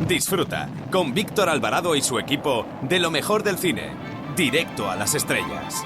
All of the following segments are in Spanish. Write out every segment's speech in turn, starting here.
Disfruta con Víctor Alvarado y su equipo de lo mejor del cine. Directo a las estrellas.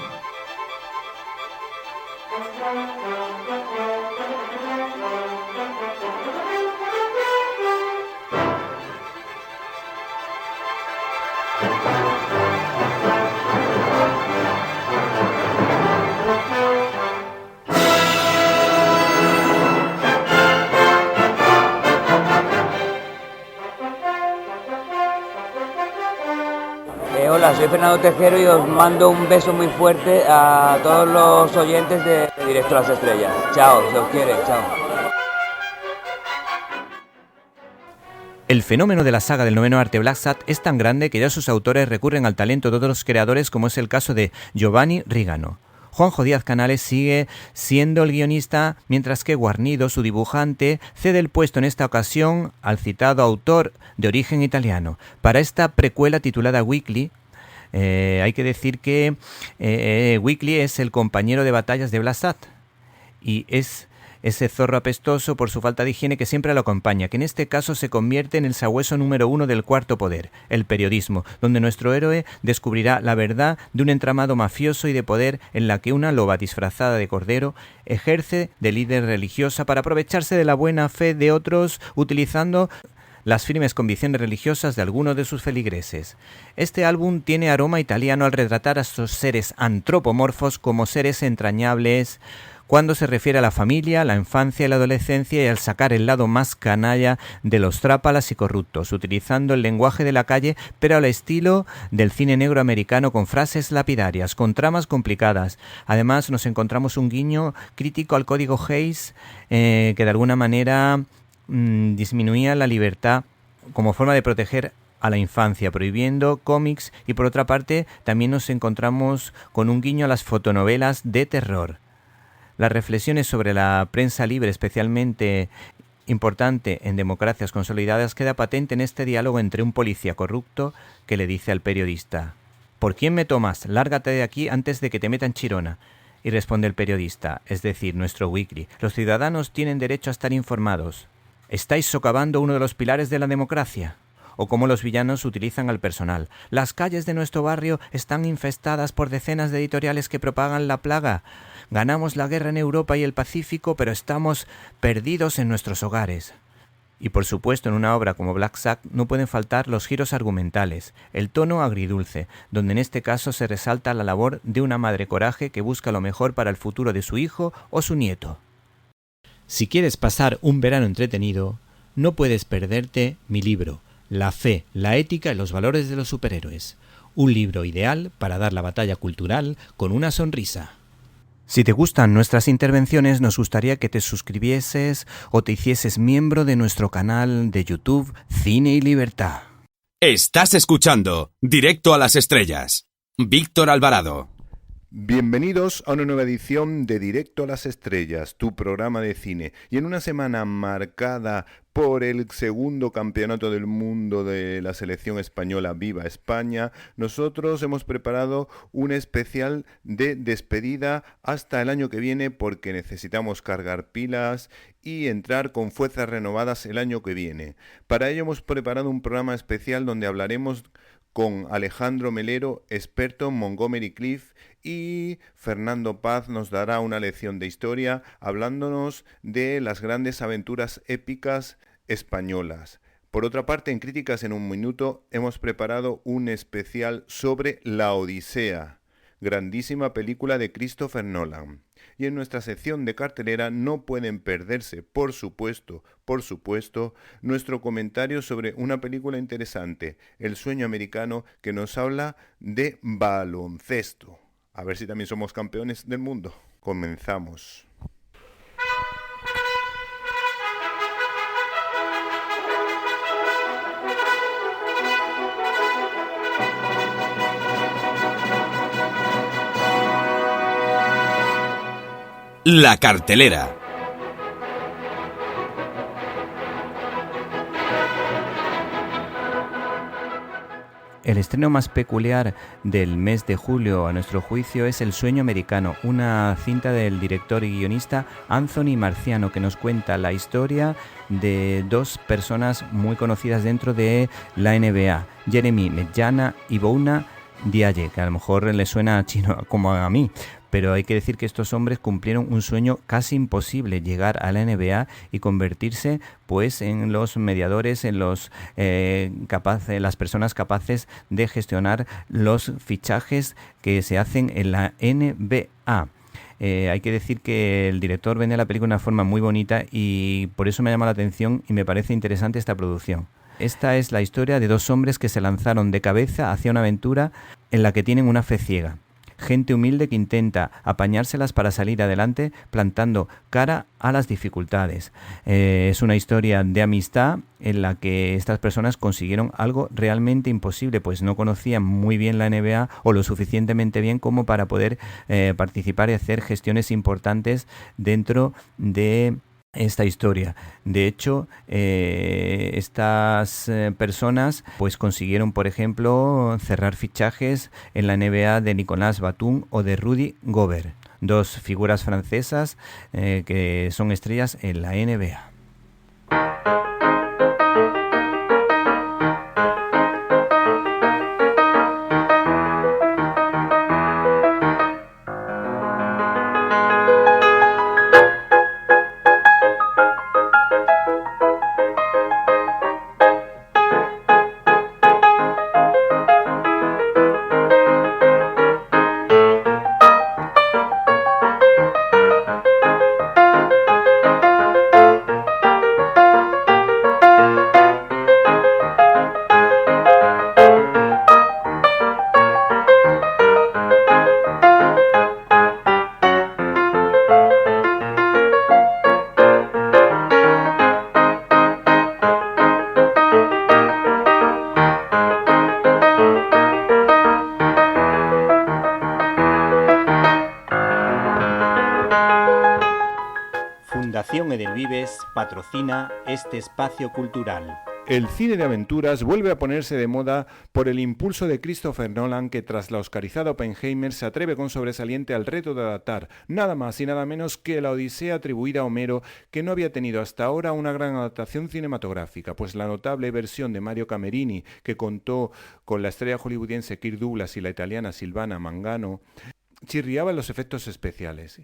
Hola, soy Fernando Tejero y os mando un beso muy fuerte a todos los oyentes de Directo a las Estrellas. Chao, se os quiere, chao. El fenómeno de la saga del noveno arte Black Sat es tan grande que ya sus autores recurren al talento de otros creadores, como es el caso de Giovanni Rigano. Juanjo Díaz Canales sigue siendo el guionista, mientras que Guarnido, su dibujante, cede el puesto en esta ocasión al citado autor de origen italiano. Para esta precuela titulada Weekly, hay que decir que Weekly es el compañero de batallas de Black Sat y es ese zorro apestoso por su falta de higiene que siempre lo acompaña, que en este caso se convierte en el sabueso número 1 del cuarto poder, el periodismo, donde nuestro héroe descubrirá la verdad de un entramado mafioso y de poder en la que una loba disfrazada de cordero ejerce de líder religiosa para aprovecharse de la buena fe de otros utilizando las firmes convicciones religiosas de algunos de sus feligreses. Este álbum tiene aroma italiano al retratar a estos seres antropomorfos como seres entrañables cuando se refiere a la familia, la infancia y la adolescencia, y al sacar el lado más canalla de los trápalas y corruptos, utilizando el lenguaje de la calle, pero al estilo del cine negro americano, con frases lapidarias, con tramas complicadas. Además, nos encontramos un guiño crítico al código Hays, que de alguna manera disminuía la libertad como forma de proteger a la infancia, prohibiendo cómics, y por otra parte también nos encontramos con un guiño a las fotonovelas de terror. Las reflexiones sobre la prensa libre, especialmente importante en democracias consolidadas, queda patente en este diálogo entre un policía corrupto que le dice al periodista: ¿por quién me tomas? Lárgate de aquí antes de que te metan chirona. Y responde el periodista, es decir, nuestro Weekly: los ciudadanos tienen derecho a estar informados. ¿Estáis socavando uno de los pilares de la democracia? O cómo los villanos utilizan al personal. Las calles de nuestro barrio están infestadas por decenas de editoriales que propagan la plaga. Ganamos la guerra en Europa y el Pacífico, pero estamos perdidos en nuestros hogares. Y por supuesto, en una obra como Black Sat no pueden faltar los giros argumentales, el tono agridulce, donde en este caso se resalta la labor de una madre coraje que busca lo mejor para el futuro de su hijo o su nieto. Si quieres pasar un verano entretenido, no puedes perderte mi libro, La fe, la ética y los valores de los superhéroes. Un libro ideal para dar la batalla cultural con una sonrisa. Si te gustan nuestras intervenciones, nos gustaría que te suscribieses o te hicieses miembro de nuestro canal de YouTube Cine y Libertad. Estás escuchando Directo a las Estrellas. Víctor Alvarado. Bienvenidos a una nueva edición de Directo a las Estrellas, tu programa de cine. Y en una semana marcada por el segundo campeonato del mundo de la selección española Viva España, nosotros hemos preparado un especial de despedida hasta el año que viene, porque necesitamos cargar pilas y entrar con fuerzas renovadas el año que viene. Para ello hemos preparado un programa especial donde hablaremos con Alejandro Melero, experto en Montgomery Clift, y Fernando Paz nos dará una lección de historia hablándonos de las grandes aventuras épicas españolas. Por otra parte, en Críticas en un Minuto hemos preparado un especial sobre La Odisea, grandísima película de Christopher Nolan. Y en nuestra sección de cartelera no pueden perderse, por supuesto, nuestro comentario sobre una película interesante, El sueño americano, que nos habla de baloncesto. A ver si también somos campeones del mundo. Comenzamos. La cartelera. El estreno más peculiar del mes de julio, a nuestro juicio, es El sueño americano, una cinta del director y guionista Anthony Marciano, que nos cuenta la historia de dos personas muy conocidas dentro de la NBA, Jeremy Medjana y Bouna Diaye, que a lo mejor le suena chino como a mí. Pero hay que decir que estos hombres cumplieron un sueño casi imposible, llegar a la NBA y convertirse pues en los mediadores, en los las personas capaces de gestionar los fichajes que se hacen en la NBA. Hay que decir que el director vende la película de una forma muy bonita y por eso me llama la atención y me parece interesante esta producción. Esta es la historia de dos hombres que se lanzaron de cabeza hacia una aventura en la que tienen una fe ciega. Gente humilde que intenta apañárselas para salir adelante plantando cara a las dificultades. Es una historia de amistad en la que estas personas consiguieron algo realmente imposible, pues no conocían muy bien la NBA o lo suficientemente bien como para poder participar y hacer gestiones importantes dentro de esta historia. De hecho, estas personas pues consiguieron, por ejemplo, cerrar fichajes en la NBA de Nicolas Batum o de Rudy Gobert, dos figuras francesas que son estrellas en la NBA. Fundación Edelvives patrocina este espacio cultural. El cine de aventuras vuelve a ponerse de moda por el impulso de Christopher Nolan, que tras la oscarizada Oppenheimer se atreve con sobresaliente al reto de adaptar nada más y nada menos que la Odisea atribuida a Homero, que no había tenido hasta ahora una gran adaptación cinematográfica, pues la notable versión de Mario Camerini, que contó con la estrella hollywoodiense Kirk Douglas y la italiana Silvana Mangano, chirriaba en los efectos especiales.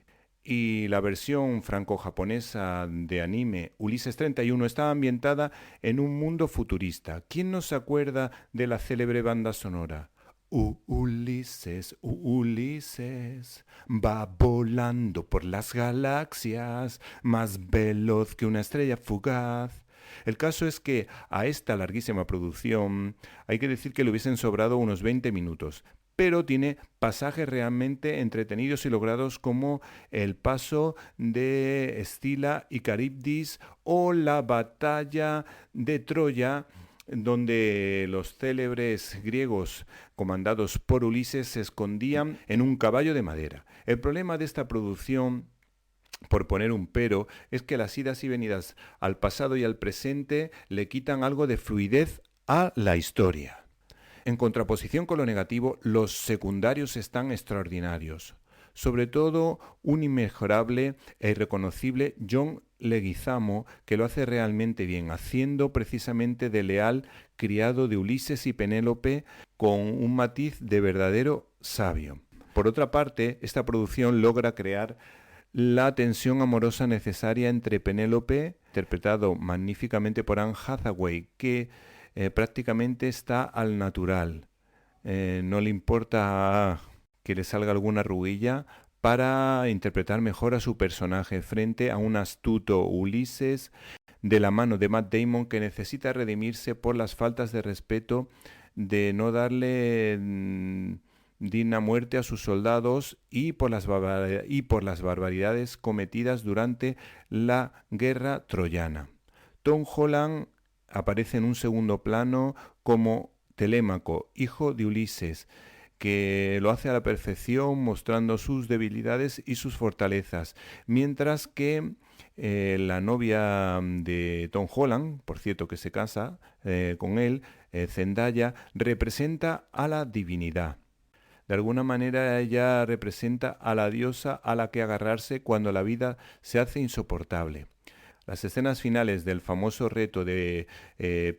Y la versión franco-japonesa de anime Ulises 31 estaba ambientada en un mundo futurista. ¿Quién no se acuerda de la célebre banda sonora? Ulises, Ulises, va volando por las galaxias, más veloz que una estrella fugaz. El caso es que a esta larguísima producción hay que decir que le hubiesen sobrado unos 20 minutos, pero tiene pasajes realmente entretenidos y logrados como el paso de Escila y Caribdis o la batalla de Troya, donde los célebres griegos comandados por Ulises se escondían en un caballo de madera. El problema de esta producción, por poner un pero, es que las idas y venidas al pasado y al presente le quitan algo de fluidez a la historia. En contraposición con lo negativo, los secundarios están extraordinarios. Sobre todo un inmejorable e irreconocible John Leguizamo, que lo hace realmente bien, haciendo precisamente de leal criado de Ulises y Penélope con un matiz de verdadero sabio. Por otra parte, esta producción logra crear la tensión amorosa necesaria entre Penélope, interpretado magníficamente por Anne Hathaway, que prácticamente está al natural. No le importa que le salga alguna arruguilla para interpretar mejor a su personaje frente a un astuto Ulises de la mano de Matt Damon, que necesita redimirse por las faltas de respeto de no darle digna muerte a sus soldados y por las barbaridades cometidas durante la guerra troyana. Tom Holland aparece en un segundo plano como Telémaco, hijo de Ulises, que lo hace a la perfección, mostrando sus debilidades y sus fortalezas, mientras que la novia de Tom Holland, por cierto que se casa con él, Zendaya, representa a la divinidad. De alguna manera ella representa a la diosa a la que agarrarse cuando la vida se hace insoportable. Las escenas finales del famoso reto de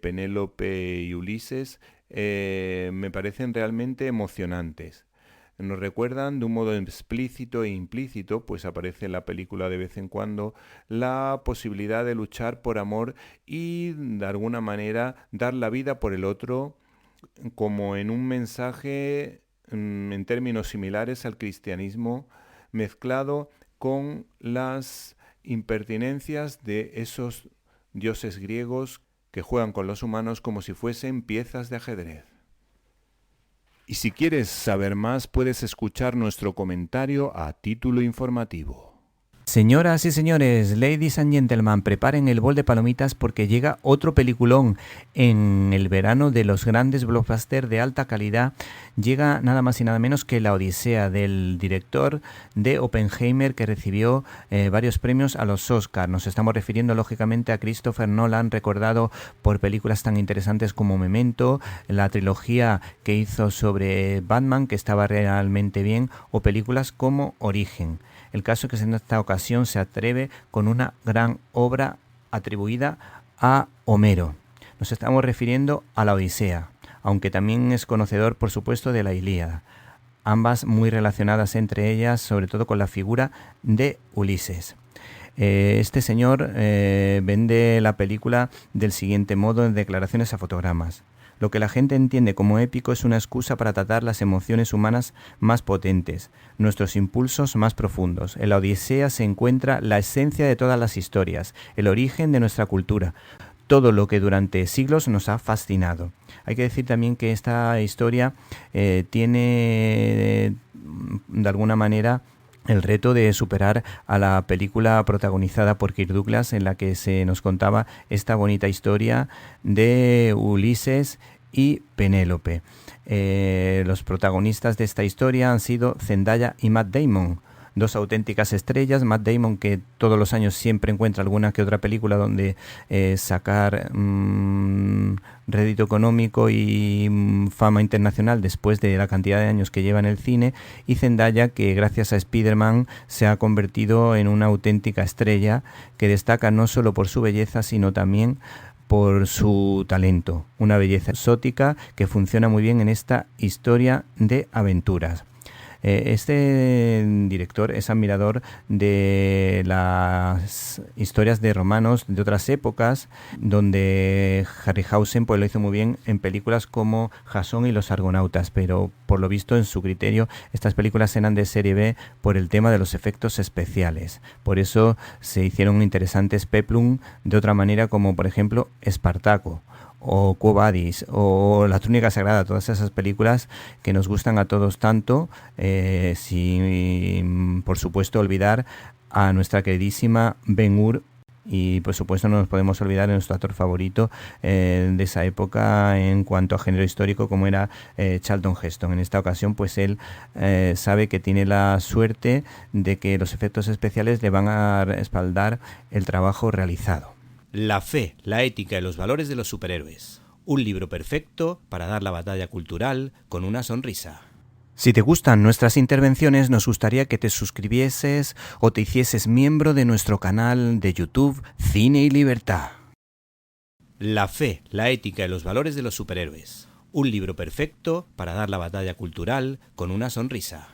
Penélope y Ulises me parecen realmente emocionantes. Nos recuerdan de un modo explícito e implícito, pues aparece en la película de vez en cuando, la posibilidad de luchar por amor y de alguna manera dar la vida por el otro, como en un mensaje en términos similares al cristianismo, mezclado con las impertinencias de esos dioses griegos que juegan con los humanos como si fuesen piezas de ajedrez. Y si quieres saber más, puedes escuchar nuestro comentario a título informativo. Señoras y señores, ladies and gentlemen, preparen el bol de palomitas porque llega otro peliculón en el verano de los grandes blockbusters de alta calidad. Llega nada más y nada menos que La Odisea, del director de Oppenheimer, que recibió varios premios a los Oscars. Nos estamos refiriendo lógicamente a Christopher Nolan, recordado por películas tan interesantes como Memento, la trilogía que hizo sobre Batman, que estaba realmente bien, o películas como Origen. El caso es que en esta ocasión se atreve con una gran obra atribuida a Homero. Nos estamos refiriendo a La Odisea, aunque también es conocedor, por supuesto, de la Ilíada. Ambas muy relacionadas entre ellas, sobre todo con la figura de Ulises. Este señor vende la película del siguiente modo en declaraciones a fotogramas. Lo que la gente entiende como épico es una excusa para tratar las emociones humanas más potentes, nuestros impulsos más profundos. En la Odisea se encuentra la esencia de todas las historias, el origen de nuestra cultura, todo lo que durante siglos nos ha fascinado. Hay que decir también que esta historia tiene, de alguna manera, el reto de superar a la película protagonizada por Kirk Douglas, en la que se nos contaba esta bonita historia de Ulises y Penélope. Los protagonistas de esta historia han sido Zendaya y Matt Damon, dos auténticas estrellas. Matt Damon, que todos los años siempre encuentra alguna que otra película donde sacar rédito económico y fama internacional después de la cantidad de años que lleva en el cine, y Zendaya, que gracias a Spider-Man se ha convertido en una auténtica estrella que destaca no solo por su belleza, sino también por su talento, una belleza exótica que funciona muy bien en esta historia de aventuras. Este director es admirador de las historias de romanos de otras épocas, donde Harryhausen pues lo hizo muy bien en películas como Jasón y los Argonautas, pero por lo visto en su criterio estas películas eran de serie B por el tema de los efectos especiales. Por eso se hicieron interesantes peplum de otra manera, como por ejemplo Espartaco o Quo Vadis o La túnica sagrada, todas esas películas que nos gustan a todos tanto, sin por supuesto olvidar a nuestra queridísima Ben-Hur, y por supuesto no nos podemos olvidar de nuestro actor favorito de esa época en cuanto a género histórico, como era Charlton Heston. En esta ocasión pues él sabe que tiene la suerte de que los efectos especiales le van a respaldar el trabajo realizado. La fe, la ética y los valores de los superhéroes. Un libro perfecto para dar la batalla cultural con una sonrisa. Si te gustan nuestras intervenciones, nos gustaría que te suscribieses o te hicieses miembro de nuestro canal de YouTube Cine y Libertad. La fe, la ética y los valores de los superhéroes. Un libro perfecto para dar la batalla cultural con una sonrisa.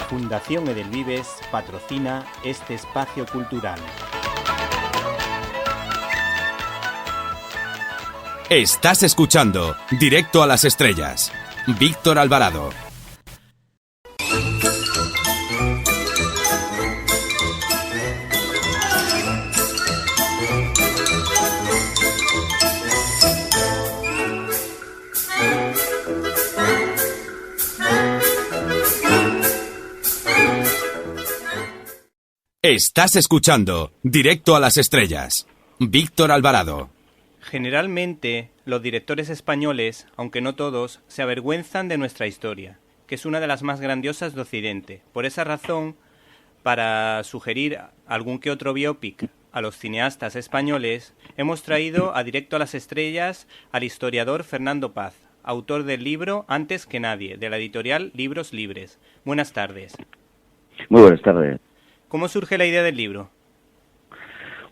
Fundación Edelvives patrocina este espacio cultural. Estás escuchando Directo a las Estrellas. Víctor Alvarado. Estás escuchando Directo a las Estrellas. Víctor Alvarado. Generalmente, los directores españoles, aunque no todos, se avergüenzan de nuestra historia, que es una de las más grandiosas de Occidente. Por esa razón, para sugerir algún que otro biopic a los cineastas españoles, hemos traído a Directo a las Estrellas al historiador Fernando Paz, autor del libro Antes que nadie, de la editorial Libros Libres. Buenas tardes. Muy buenas tardes. ¿Cómo surge la idea del libro?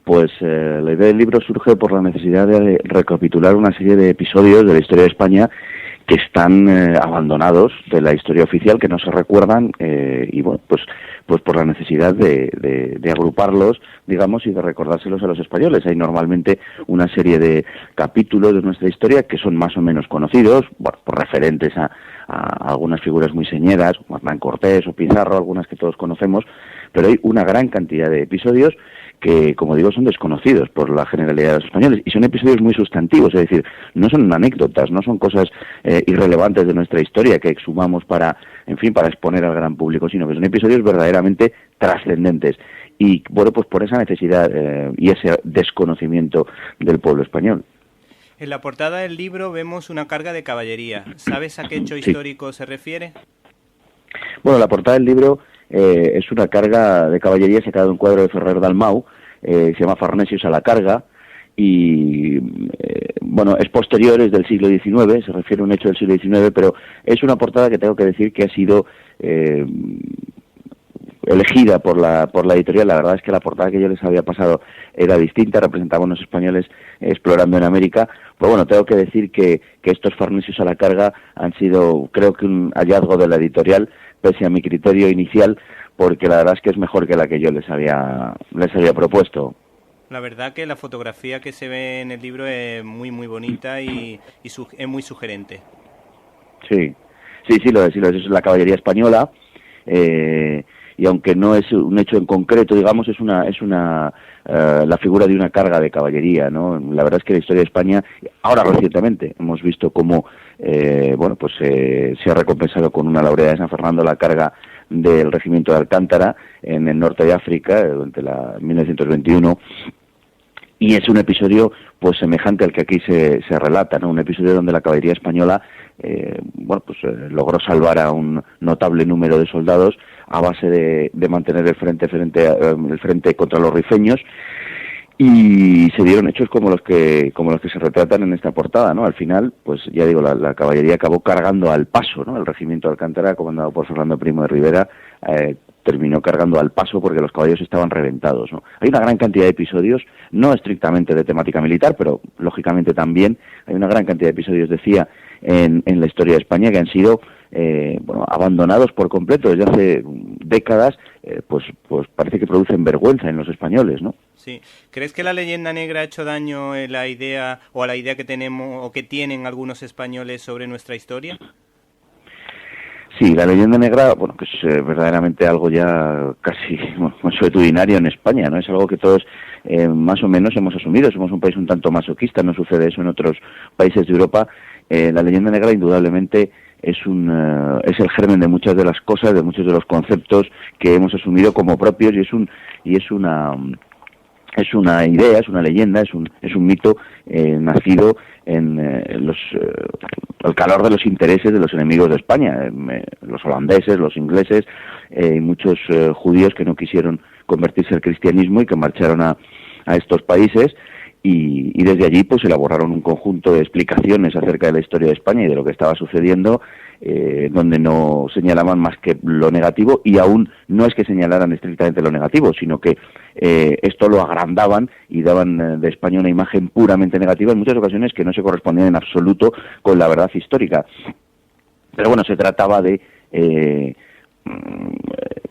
Pues la idea del libro surge por la necesidad de recapitular una serie de episodios de la historia de España que están abandonados de la historia oficial, que no se recuerdan, y bueno, pues por la necesidad de agruparlos, digamos, y de recordárselos a los españoles. Hay normalmente una serie de capítulos de nuestra historia que son más o menos conocidos, bueno, por referentes a algunas figuras muy señeras, como Hernán Cortés o Pizarro, algunas que todos conocemos, pero hay una gran cantidad de episodios que, como digo, son desconocidos por la generalidad de los españoles, y son episodios muy sustantivos, es decir, no son anécdotas, no son cosas irrelevantes de nuestra historia que exhumamos para exponer al gran público, sino que son episodios verdaderamente trascendentes. Y bueno, pues por esa necesidad y ese desconocimiento del pueblo español. En la portada del libro vemos una carga de caballería. ¿Sabes a qué hecho histórico se refiere? Bueno, la portada del libro es una carga de caballería sacada de un cuadro de Ferrer Dalmau, se llama Farnesius a la carga, y bueno, es posterior, es del siglo XIX, se refiere a un hecho del siglo XIX, pero es una portada que tengo que decir que ha sido elegida por la editorial. La verdad es que la portada que yo les había pasado era distinta, representaba a unos españoles explorando en América. Pues bueno, tengo que decir que estos Farnesius a la carga han sido, creo que un hallazgo de la editorial, pese a mi criterio inicial, porque la verdad es que es mejor que la que yo les había propuesto. La verdad que la fotografía que se ve en el libro es muy muy bonita y es muy sugerente. Sí, lo es, es la caballería española, y aunque no es un hecho en concreto, digamos, es la figura de una carga de caballería, ¿no? La verdad es que la historia de España, ahora recientemente, hemos visto cómo se ha recompensado con una laurea de San Fernando la carga del regimiento de Alcántara en el norte de África durante la 1921, y es un episodio pues semejante al que aquí se relata, ¿no? Un episodio donde la caballería española logró salvar a un notable número de soldados a base de mantener el frente contra los rifeños, y se dieron hechos como los que se retratan en esta portada, ¿no? Al final, pues ya digo, la caballería acabó cargando al paso, ¿no? El regimiento de Alcántara, comandado por Fernando Primo de Rivera, terminó cargando al paso porque los caballos estaban reventados, ¿no? Hay una gran cantidad de episodios, no estrictamente de temática militar, pero lógicamente también hay una gran cantidad de episodios, decía, en la historia de España que han sido abandonados por completo desde hace décadas, pues parece que producen vergüenza en los españoles, ¿no? Sí. ¿Crees que la leyenda negra ha hecho daño en la idea o a la idea que tenemos o que tienen algunos españoles sobre nuestra historia? Sí, la leyenda negra, bueno, que es verdaderamente algo ya casi consuetudinario en España, ¿no? Es algo que todos más o menos hemos asumido. Somos un país un tanto masoquista, no sucede eso en otros países de Europa. La leyenda negra indudablemente es el germen de muchas de las cosas, de muchos de los conceptos que hemos asumido como propios, y es una idea, es una leyenda, es un mito nacido en el calor de los intereses de los enemigos de España, los holandeses, los ingleses, y muchos judíos que no quisieron convertirse al cristianismo y que marcharon a estos países, y desde allí pues elaboraron un conjunto de explicaciones acerca de la historia de España y de lo que estaba sucediendo, donde no señalaban más que lo negativo, y aún no es que señalaran estrictamente lo negativo, sino que esto lo agrandaban y daban de España una imagen puramente negativa en muchas ocasiones que no se correspondían en absoluto con la verdad histórica. Pero bueno, se trataba de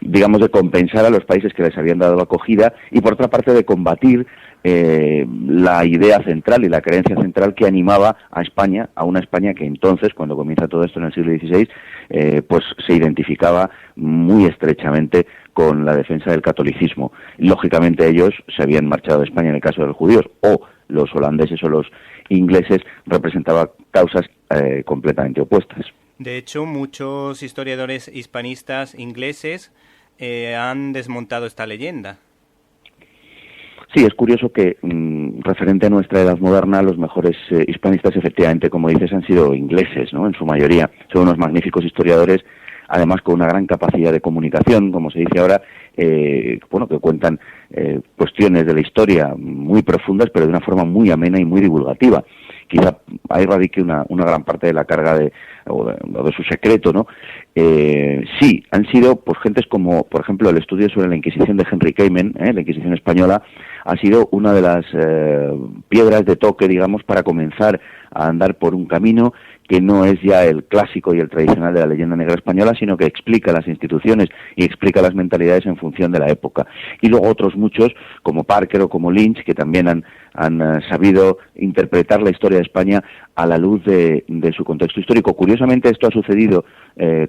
de compensar a los países que les habían dado la acogida, y por otra parte de combatir la idea central y la creencia central que animaba a España, a una España que entonces, cuando comienza todo esto en el siglo XVI, pues se identificaba muy estrechamente con la defensa del catolicismo. Lógicamente ellos se habían marchado de España en el caso de los judíos, o los holandeses o los ingleses representaban causas completamente opuestas. De hecho, muchos historiadores hispanistas ingleses han desmontado esta leyenda. Sí, es curioso que, referente a nuestra edad moderna, los mejores hispanistas, efectivamente, como dices, han sido ingleses, ¿no? En su mayoría. Son unos magníficos historiadores, además con una gran capacidad de comunicación, como se dice ahora, bueno, que cuentan cuestiones de la historia muy profundas, pero de una forma muy amena y muy divulgativa. Quizá ahí radique una gran parte de la carga o de su secreto, ¿no? Sí, han sido pues gentes como, por ejemplo, el estudio sobre la Inquisición de Henry Kamen, la Inquisición española, ha sido una de las piedras de toque, digamos, para comenzar a andar por un camino que no es ya el clásico y el tradicional de la leyenda negra española, sino que explica las instituciones y explica las mentalidades en función de la época. Y luego otros muchos, como Parker o como Lynch, que también han sabido interpretar la historia de España a la luz de su contexto histórico. Curiosamente, esto ha sucedido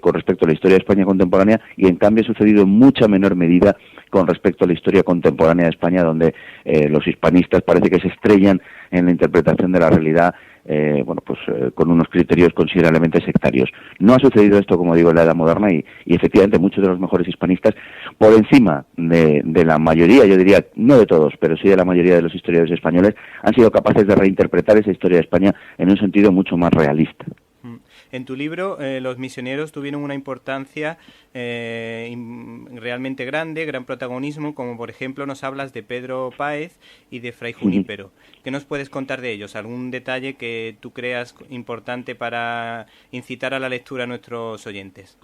con respecto a la historia de España contemporánea, y en cambio ha sucedido en mucha menor medida con respecto a la historia contemporánea de España, donde los hispanistas parece que se estrellan en la interpretación de la realidad, con unos criterios considerablemente sectarios. No ha sucedido esto, como digo, en la Edad Moderna, y efectivamente muchos de los mejores hispanistas, por encima de la mayoría, yo diría, no de todos, pero sí de la mayoría de los historiadores españoles, han sido capaces de reinterpretar esa historia de España en un sentido mucho más realista. En tu libro, los misioneros tuvieron una importancia realmente grande, gran protagonismo, como por ejemplo nos hablas de Pedro Páez y de Fray Junípero. ¿Qué nos puedes contar de ellos? ¿Algún detalle que tú creas importante para incitar a la lectura a nuestros oyentes?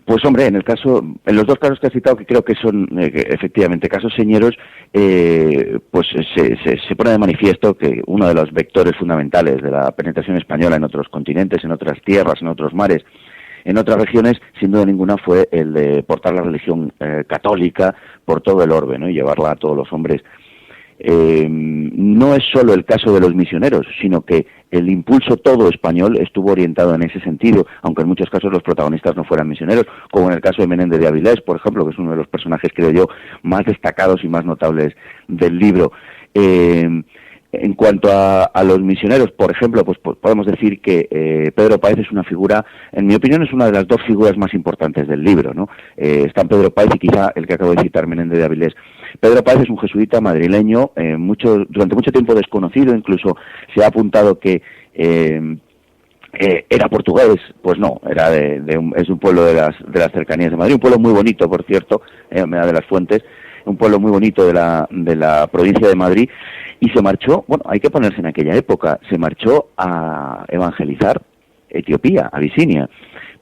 Pues hombre, en los dos casos que has citado, que creo que son efectivamente casos señeros, pues se pone de manifiesto que uno de los vectores fundamentales de la penetración española en otros continentes, en otras tierras, en otros mares, en otras regiones, sin duda ninguna, fue el de portar la religión católica por todo el orbe, ¿no? Y llevarla a todos los hombres. No es solo el caso de los misioneros, sino que el impulso todo español estuvo orientado en ese sentido, aunque en muchos casos los protagonistas no fueran misioneros, como en el caso de Menéndez de Avilés, por ejemplo, que es uno de los personajes, creo yo, más destacados y más notables del libro. En cuanto a los misioneros, por ejemplo, pues podemos decir que Pedro Páez es una figura, en mi opinión, es una de las dos figuras más importantes del libro, ¿no? Están Pedro Páez y quizá el que acabo de citar, Menéndez de Avilés. Pedro Páez es un jesuita madrileño, durante mucho tiempo desconocido, incluso se ha apuntado que era portugués. Pues no, es un pueblo de las cercanías de Madrid, un pueblo muy bonito, por cierto, me da de las Fuentes, un pueblo muy bonito de la provincia de Madrid, y se marchó, bueno, hay que ponerse en aquella época, se marchó a evangelizar Etiopía, Abisinia.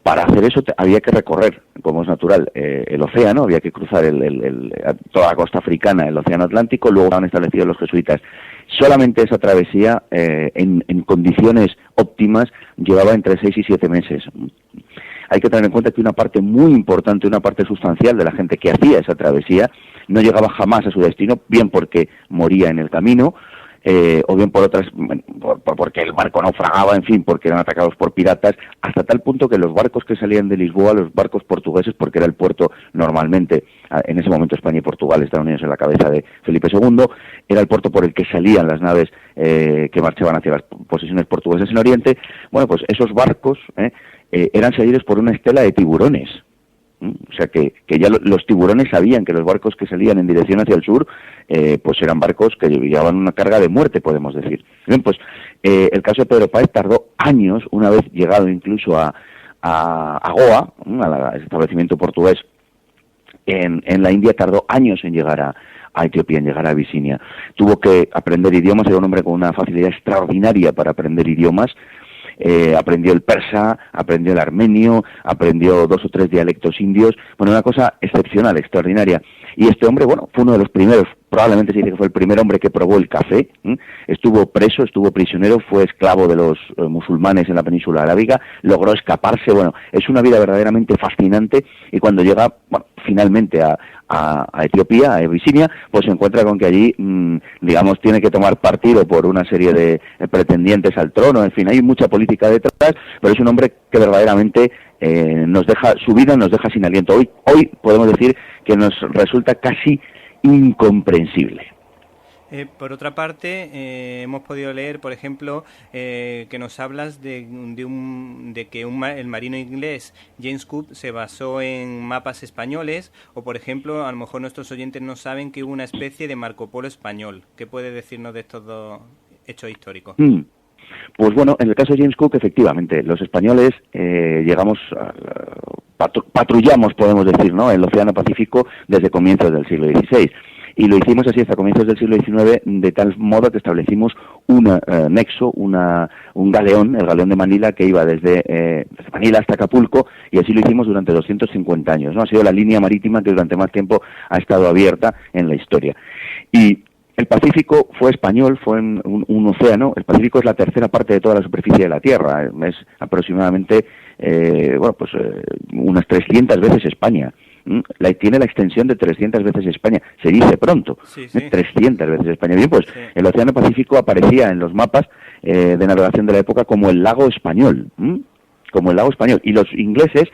Para hacer eso había que recorrer, como es natural, el océano, había que cruzar toda la costa africana, el océano Atlántico, luego han establecido los jesuitas. Solamente esa travesía, en condiciones óptimas, llevaba entre 6 y 7 meses. Hay que tener en cuenta que una parte muy importante, una parte sustancial de la gente que hacía esa travesía no llegaba jamás a su destino, bien porque moría en el camino, o bien porque el barco naufragaba, en fin, porque eran atacados por piratas, hasta tal punto que los barcos que salían de Lisboa, los barcos portugueses, porque era el puerto normalmente, en ese momento España y Portugal estaban unidos en la cabeza de Felipe II, era el puerto por el que salían las naves que marchaban hacia las posesiones portuguesas en Oriente. Bueno, pues esos barcos eran seguidos por una estela de tiburones. O sea que ya los tiburones sabían que los barcos que salían en dirección hacia el sur pues eran barcos que llevaban una carga de muerte, podemos decir. Bien, pues el caso de Pedro Páez tardó años, una vez llegado incluso a Goa, al establecimiento portugués en la India, tardó años en llegar a Etiopía, en llegar a Abisinia. Tuvo que aprender idiomas, era un hombre con una facilidad extraordinaria para aprender idiomas. Aprendió el persa, aprendió el armenio, aprendió 2 o 3 dialectos indios, bueno, una cosa excepcional, extraordinaria. Y este hombre, bueno, fue uno de los primeros, probablemente se dice que fue el primer hombre que probó el café, estuvo preso, estuvo prisionero, fue esclavo de los musulmanes en la península arábiga, logró escaparse, bueno, es una vida verdaderamente fascinante, y cuando llega, bueno, finalmente a Etiopía, a Abisinia, pues se encuentra con que allí, digamos, tiene que tomar partido por una serie de pretendientes al trono, en fin, hay mucha política detrás, pero es un hombre que verdaderamente su vida nos deja sin aliento. Hoy podemos decir que nos resulta casi incomprensible. Por otra parte, hemos podido leer, por ejemplo, que nos hablas de que el marino inglés James Cook se basó en mapas españoles, o por ejemplo, a lo mejor nuestros oyentes no saben que hubo una especie de Marco Polo español. ¿Qué puede decirnos de estos dos hechos históricos? Pues bueno, en el caso de James Cook, efectivamente, los españoles llegamos, patrullamos, podemos decir, ¿no?, el Océano Pacífico desde comienzos del siglo XVI. Y lo hicimos así hasta comienzos del siglo XIX, de tal modo que establecimos un nexo, un galeón, el galeón de Manila, que iba desde Manila hasta Acapulco, y así lo hicimos durante 250 años, ¿no? Ha sido la línea marítima que durante más tiempo ha estado abierta en la historia. Y el Pacífico fue español, fue un océano. El Pacífico es la tercera parte de toda la superficie de la Tierra, es aproximadamente, unas 300 veces España. Tiene la extensión de 300 veces España, se dice pronto, sí, sí. 300 veces España. Bien, pues sí. El Océano Pacífico aparecía en los mapas de navegación de la época como el lago español, como el lago español, y los ingleses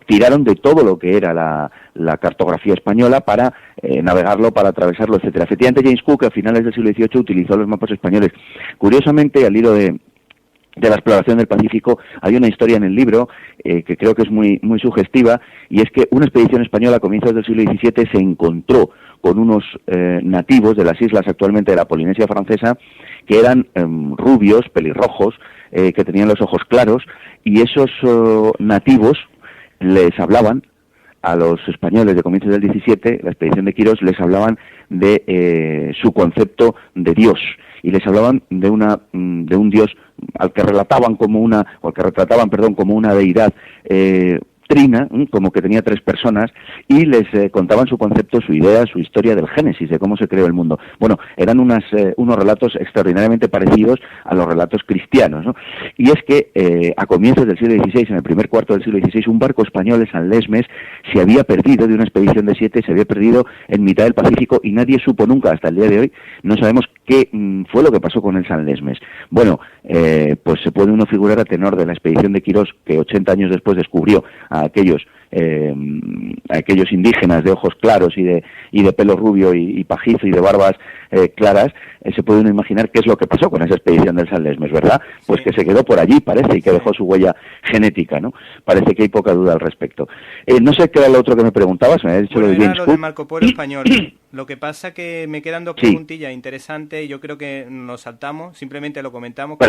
tiraron de todo lo que era la cartografía española para navegarlo, para atravesarlo, etcétera. Efectivamente, James Cook a finales del siglo XVIII utilizó los mapas españoles. Curiosamente, al hilo de la exploración del Pacífico, hay una historia en el libro que creo que es muy, muy sugestiva, y es que una expedición española a comienzos del siglo XVII se encontró con unos nativos de las islas actualmente de la Polinesia Francesa, que eran rubios, pelirrojos, que tenían los ojos claros, y esos nativos les hablaban a los españoles de comienzos del XVII, la expedición de Quirós, les hablaban de su concepto de Dios, y les hablaban de un Dios al que retrataban como una deidad trina, como que tenía tres personas, y les contaban su concepto, su idea, su historia del Génesis, de cómo se creó el mundo. Bueno, eran unos relatos extraordinariamente parecidos a los relatos cristianos, ¿no? Y es que a comienzos del siglo XVI, en el primer cuarto del siglo XVI, un barco español de San Lesmes se había perdido de una expedición de 7, se había perdido en mitad del Pacífico, y nadie supo nunca, hasta el día de hoy, no sabemos qué fue lo que pasó con el San Lesmes. Bueno, pues se puede uno figurar a tenor de la expedición de Quirós, que 80 años después descubrió a aquellos indígenas de ojos claros y de pelo rubio y pajizo y de barbas claras, se puede uno imaginar qué es lo que pasó con esa expedición del San Lesmes, ¿verdad? Pues que se quedó por allí, parece, y que dejó su huella genética, ¿no? Parece que hay poca duda al respecto. No sé qué era lo otro que me preguntabas, me habías dicho lo de James Cook. De Marco Polo español. Lo que pasa que me quedan dos preguntillas interesantes, y yo creo que nos saltamos, simplemente lo comentamos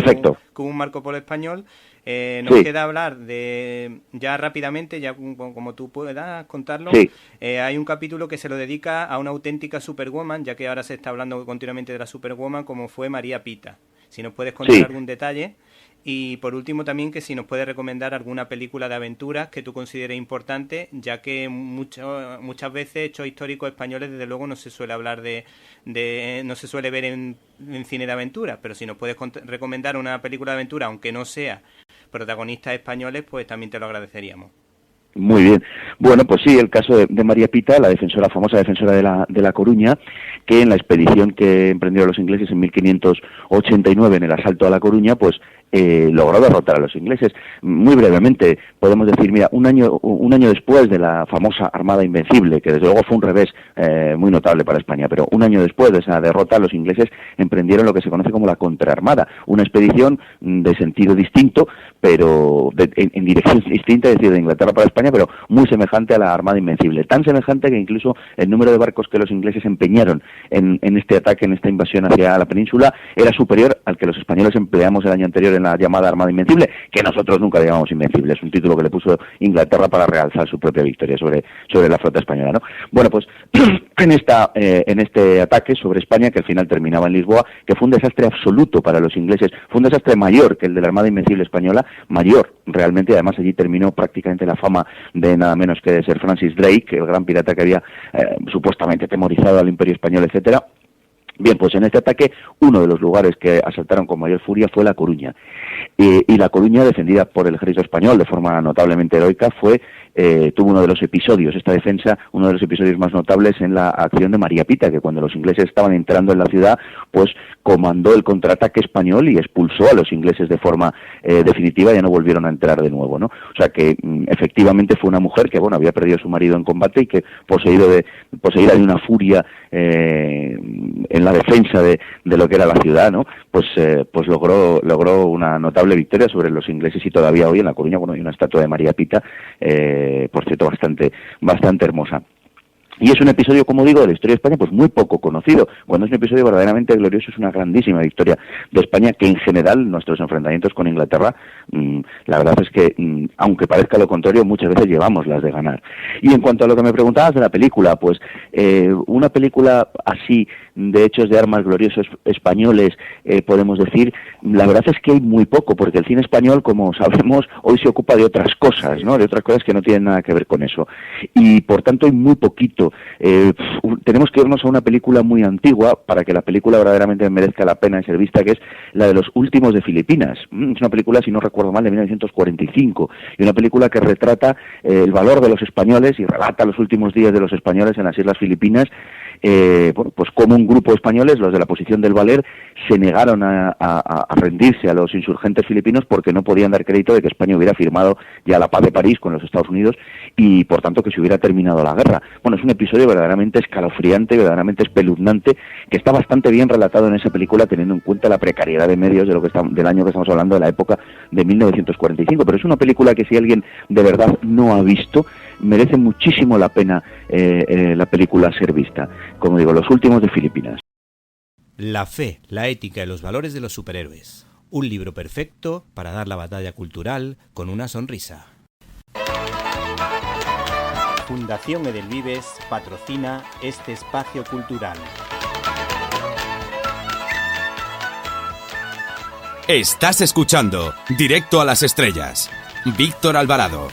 como un Marco Polo español. Nos queda hablar de, ya rápidamente, ya como tú puedas contarlo, hay un capítulo que se lo dedica a una auténtica superwoman, ya que ahora se está hablando continuamente de la superwoman, como fue María Pita. Si nos puedes contar algún detalle. Y por último también, que si nos puedes recomendar alguna película de aventuras que tú consideres importante, ya que muchas veces hechos históricos españoles desde luego no se suele hablar no se suele ver en cine de aventuras, pero si nos puedes recomendar una película de aventura, aunque no sea protagonistas españoles, pues también te lo agradeceríamos. Muy bien. Bueno, pues sí, el caso de María Pita, la famosa defensora de La Coruña, que en la expedición que emprendieron los ingleses en 1589 en el asalto a La Coruña, pues logró derrotar a los ingleses. Muy brevemente, podemos decir, mira, un año después de la famosa Armada Invencible, que desde luego fue un revés muy notable para España, pero un año después de esa derrota, los ingleses emprendieron lo que se conoce como la Contraarmada, una expedición de sentido distinto, pero en dirección distinta, es decir, de Inglaterra para España, pero muy semejante a la Armada Invencible, tan semejante que incluso el número de barcos que los ingleses empeñaron en este ataque, en esta invasión hacia la península, era superior al que los españoles empleamos el año anterior en la llamada Armada Invencible, que nosotros nunca llamamos Invencible, es un título que le puso Inglaterra para realzar su propia victoria sobre la flota española, ¿no? Bueno, pues en este ataque sobre España, que al final terminaba en Lisboa, que fue un desastre absoluto para los ingleses, fue un desastre mayor que el de la Armada Invencible española, mayor realmente, además allí terminó prácticamente la fama de nada menos que de Sir Francis Drake, el gran pirata que había supuestamente atemorizado al Imperio Español, etcétera. Bien, pues en este ataque uno de los lugares que asaltaron con mayor furia fue La Coruña. Y La Coruña, defendida por el ejército español de forma notablemente heroica, tuvo uno de los episodios, esta defensa, uno de los episodios más notables en la acción de María Pita, que cuando los ingleses estaban entrando en la ciudad, pues comandó el contraataque español y expulsó a los ingleses de forma definitiva, ya no volvieron a entrar de nuevo, ¿no? O sea que efectivamente fue una mujer que, bueno, había perdido a su marido en combate y que poseída de una furia en la defensa de lo que era la ciudad, ¿no? Pues logró una notable victoria sobre los ingleses, y todavía hoy en La Coruña, bueno, hay una estatua de María Pita, por cierto, bastante hermosa. Y es un episodio, como digo, de la historia de España, pues muy poco conocido. Cuando es un episodio verdaderamente glorioso, es una grandísima victoria de España, que en general nuestros enfrentamientos con Inglaterra, la verdad es que, aunque parezca lo contrario, muchas veces llevamos las de ganar. Y en cuanto a lo que me preguntabas de la película, pues una película así, de hechos de armas gloriosos españoles, podemos decir, la verdad es que hay muy poco, porque el cine español, como sabemos, hoy se ocupa de otras cosas, ¿no? De otras cosas que no tienen nada que ver con eso. Y por tanto hay muy poquito. Tenemos que irnos a una película muy antigua para que la película verdaderamente merezca la pena de ser vista, que es la de Los últimos de Filipinas. Es una película, si no recuerdo mal, de 1945, y una película que retrata el valor de los españoles y relata los últimos días de los españoles en las Islas Filipinas. Bueno, pues como un grupo de españoles, los de la posición del Valer, se negaron a rendirse a los insurgentes filipinos porque no podían dar crédito de que España hubiera firmado ya la paz de París con los Estados Unidos y por tanto que se hubiera terminado la guerra. Bueno, es un episodio verdaderamente escalofriante, verdaderamente espeluznante, que está bastante bien relatado en esa película, teniendo en cuenta la precariedad de medios del año que estamos hablando, de la época de 1945, pero es una película que si alguien de verdad no ha visto, merece muchísimo la pena la película ser vista. Como digo, Los últimos de Filipinas. La fe, la ética y los valores de los superhéroes. Un libro perfecto para dar la batalla cultural con una sonrisa. Fundación Edelvives patrocina este espacio cultural. Estás escuchando Directo a las Estrellas. Víctor Alvarado.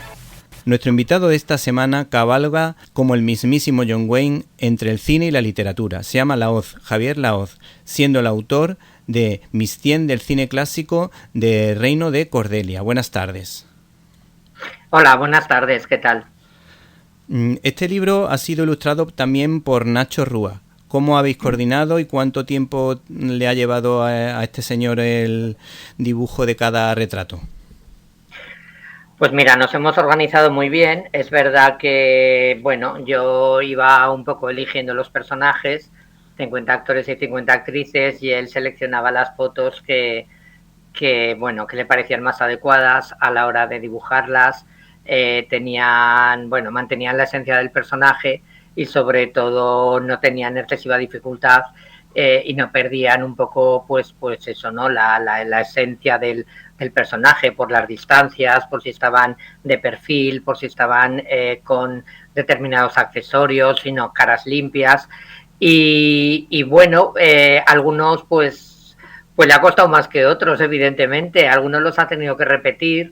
Nuestro invitado de esta semana cabalga como el mismísimo John Wayne entre el cine y la literatura. Se llama Laoz, Javier Laoz, siendo el autor de Mis 100 del cine clásico de Reino de Cordelia. Buenas tardes. Hola, buenas tardes, ¿qué tal? Este libro ha sido ilustrado también por Nacho Rúa. ¿Cómo habéis coordinado y cuánto tiempo le ha llevado a este señor el dibujo de cada retrato? Pues mira, nos hemos organizado muy bien. Es verdad que, bueno, yo iba un poco eligiendo los personajes, 50 actores y 50 actrices, y él seleccionaba las fotos que le parecían más adecuadas a la hora de dibujarlas. Mantenían la esencia del personaje y sobre todo no tenían excesiva dificultad y no perdían un poco pues eso, ¿no? La esencia del personaje por las distancias, por si estaban de perfil, por si estaban con determinados accesorios, sino caras limpias. Y bueno, algunos pues le ha costado más que otros, evidentemente. Algunos los ha tenido que repetir,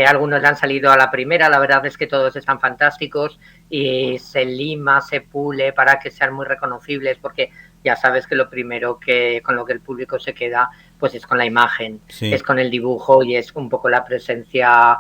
algunos le han salido a la primera. La verdad es que todos están fantásticos y se lima, se pule para que sean muy reconocibles, porque ya sabes que lo primero con lo que el público se queda pues es con la imagen, sí. Es con el dibujo y es un poco la presencia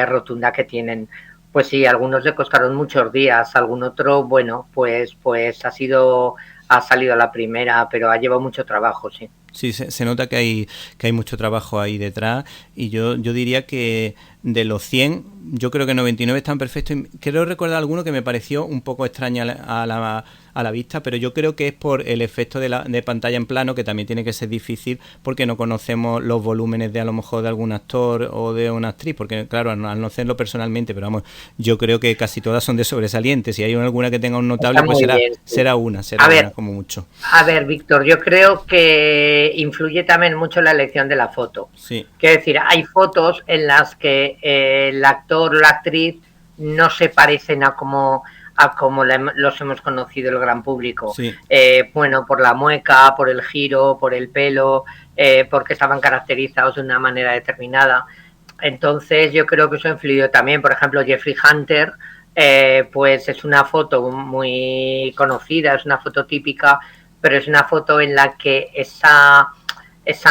rotunda que tienen. Pues sí, a algunos le costaron muchos días, algún otro, bueno, pues ha salido a la primera, pero ha llevado mucho trabajo, sí. Sí, se nota que hay mucho trabajo ahí detrás, y yo diría que de los 100, yo creo que 99 están perfectos. Quiero recordar alguno que me pareció un poco extraño a la vista, pero yo creo que es por el efecto de pantalla en plano, que también tiene que ser difícil porque no conocemos los volúmenes de a lo mejor de algún actor o de una actriz, porque claro, al no hacerlo personalmente, pero vamos, yo creo que casi todas son de sobresalientes. Si hay alguna que tenga un notable, pues será una como mucho. A ver, Víctor, yo creo que influye también mucho la elección de la foto. Sí. Quiero decir, hay fotos en las que el actor o la actriz no se parecen a como los hemos conocido el gran público. Sí. Por la mueca, por el giro, por el pelo, porque estaban caracterizados de una manera determinada. Entonces yo creo que eso ha influido también. Por ejemplo, Jeffrey Hunter, pues es una foto muy conocida, es una foto típica, pero es una foto en la que esa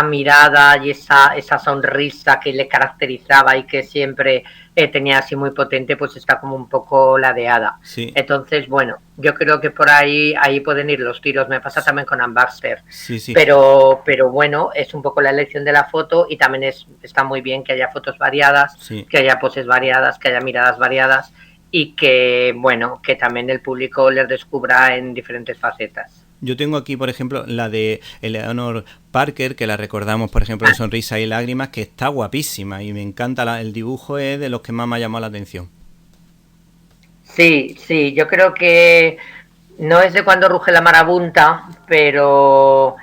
mirada y esa sonrisa que le caracterizaba y que siempre tenía así muy potente, pues está como un poco ladeada. Sí. Entonces, bueno, yo creo que por ahí pueden ir los tiros. Me pasa también con Ann Baxter. Sí. Pero bueno, es un poco la elección de la foto, y también está muy bien que haya fotos variadas, sí. Que haya poses variadas, que haya miradas variadas, y que, bueno, que también el público les descubra en diferentes facetas. Yo tengo aquí, por ejemplo, la de Eleanor Parker, que la recordamos, por ejemplo, en Sonrisa y Lágrimas, que está guapísima y me encanta. El dibujo es de los que más me ha llamado la atención. Sí, yo creo que No es de cuando ruge la marabunta, pero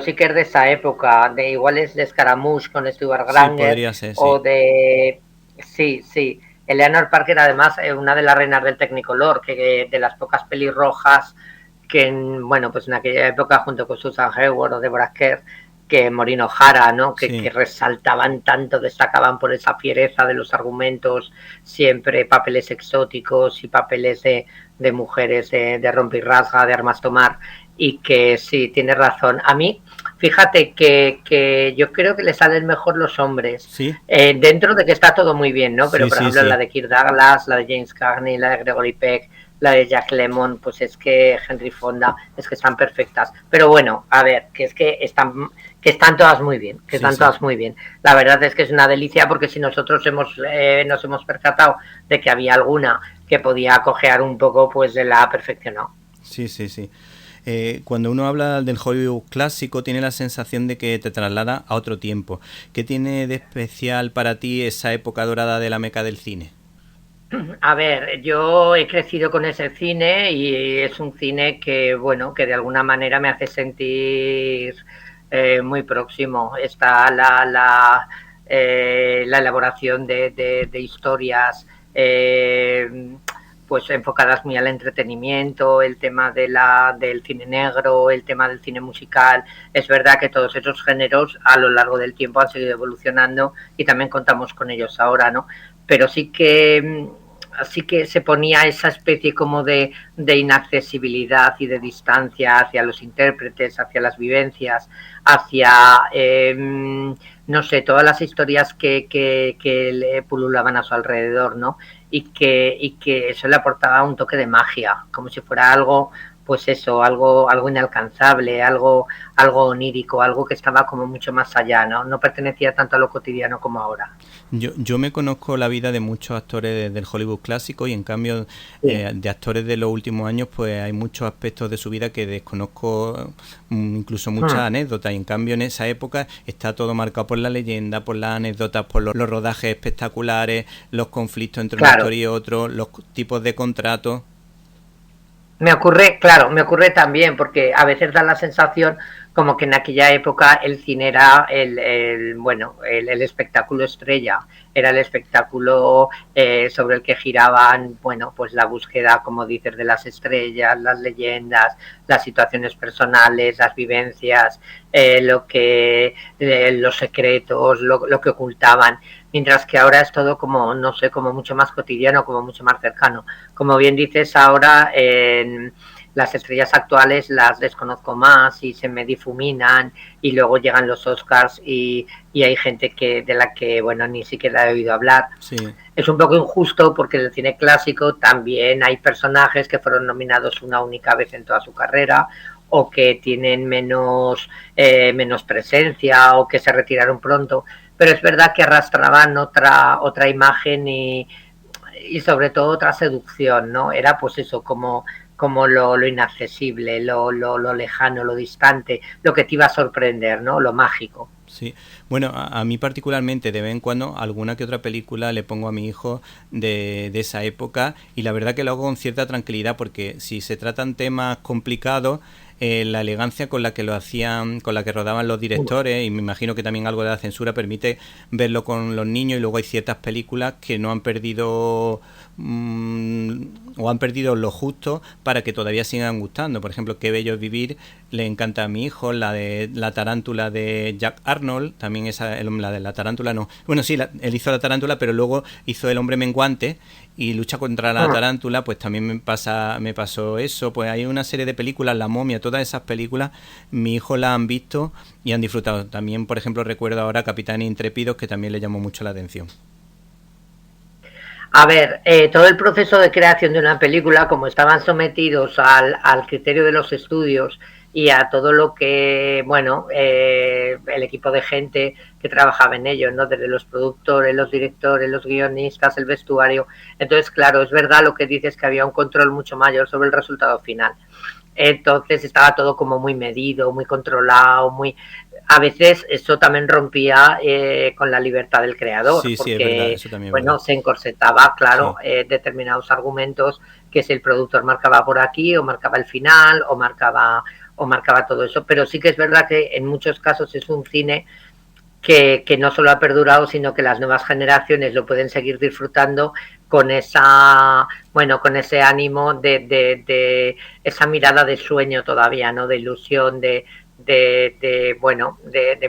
sí que es de esa época. De igual es de Scaramouche con Stuart Granger. Sí, podría ser, sí. O de... Sí. Eleanor Parker, además, una de las reinas del Technicolor, que de las pocas pelirrojas que, bueno, pues en aquella época, junto con Susan Hayward o Deborah Kerr, que Maureen O'Hara, ¿no? Que resaltaban tanto, destacaban por esa fiereza de los argumentos, siempre papeles exóticos y papeles de mujeres de rompe y rasga, de armas tomar, y que sí, tienes razón. A mí, fíjate que yo creo que le salen mejor los hombres, ¿sí? Dentro de que está todo muy bien, ¿no? Pero, sí, por ejemplo, la de Kirk Douglas, la de James Cagney, la de Gregory Peck, la de Jack Lemmon, pues es que Henry Fonda, es que están perfectas. Pero bueno, a ver, que es que están todas muy bien, todas muy bien. La verdad es que es una delicia, porque si nosotros nos hemos percatado de que había alguna que podía cojear un poco, pues la ha perfeccionado. Sí. Cuando uno habla del Hollywood clásico, tiene la sensación de que te traslada a otro tiempo. ¿Qué tiene de especial para ti esa época dorada de la meca del cine? A ver, yo he crecido con ese cine y es un cine que, bueno, que de alguna manera me hace sentir muy próximo. Está la elaboración de historias pues enfocadas muy al entretenimiento, el tema del cine negro, el tema del cine musical. Es verdad que todos esos géneros a lo largo del tiempo han seguido evolucionando y también contamos con ellos ahora, ¿no? Pero sí que se ponía esa especie como de inaccesibilidad y de distancia hacia los intérpretes, hacia las vivencias, hacia, no sé, todas las historias que le pululaban a su alrededor, ¿no? Y que eso le aportaba un toque de magia, como si fuera algo, pues eso, algo inalcanzable, algo onírico, algo que estaba como mucho más allá, ¿no? No pertenecía tanto a lo cotidiano como ahora. Yo me conozco la vida de muchos actores del Hollywood clásico y en cambio de actores de los últimos años, pues hay muchos aspectos de su vida que desconozco, incluso muchas anécdotas, y en cambio en esa época está todo marcado por la leyenda, por las anécdotas, por los rodajes espectaculares, los conflictos entre un actor y otro, los tipos de contratos. Me ocurre también, porque a veces da la sensación como que en aquella época el cine era el espectáculo estrella, era el espectáculo sobre el que giraban, bueno, pues la búsqueda, como dices, de las estrellas, las leyendas, las situaciones personales, las vivencias, los secretos, lo que ocultaban. Mientras que ahora es todo como, no sé, como mucho más cotidiano, como mucho más cercano. Como bien dices, ahora las estrellas actuales las desconozco más y se me difuminan, y luego llegan los Oscars y hay gente de la que, bueno, ni siquiera he oído hablar. Sí. Es un poco injusto, porque en el cine clásico también hay personajes que fueron nominados una única vez en toda su carrera, o que tienen menos presencia, o que se retiraron pronto. Pero es verdad que arrastraban otra imagen y sobre todo otra seducción, ¿no? Era pues eso, como lo inaccesible, lo lejano, lo distante, lo que te iba a sorprender, ¿no? Lo mágico. Sí, bueno, a mí particularmente de vez en cuando alguna que otra película le pongo a mi hijo de esa época, y la verdad que lo hago con cierta tranquilidad, porque si se tratan temas complicados, la elegancia con la que lo hacían, con la que rodaban los directores, y me imagino que también algo de la censura, permite verlo con los niños. Y luego hay ciertas películas que no han perdido o han perdido lo justo para que todavía sigan gustando. Por ejemplo, Qué bello es vivir, le encanta a mi hijo. La de La tarántula de Jack Arnold, también la de La tarántula no. Bueno, sí, él hizo La tarántula, pero luego hizo El hombre menguante y Lucha contra la tarántula, pues también me pasó eso. Pues hay una serie de películas, La momia, todas esas películas, mi hijo las han visto y han disfrutado. También, por ejemplo, recuerdo ahora Capitanes Intrépidos, que también le llamó mucho la atención. A ver, todo el proceso de creación de una película, como estaban sometidos al criterio de los estudios y a todo lo que, bueno, el equipo de gente que trabajaba en ello, ¿no? Desde los productores, los directores, los guionistas, el vestuario. Entonces, claro, es verdad lo que dices, que había un control mucho mayor sobre el resultado final. entonces estaba todo como muy medido, muy controlado, muy... A veces eso también rompía con la libertad del creador, Sí, porque, sí, es verdad, eso también es bueno, verdad. se encorsetaba, claro, Sí. determinados argumentos que si el productor marcaba por aquí, o marcaba el final, o marcaba todo eso, pero sí que es verdad que en muchos casos es un cine que no solo ha perdurado, sino que las nuevas generaciones lo pueden seguir disfrutando con con ese ánimo de esa mirada de sueño todavía, ¿no? De ilusión, de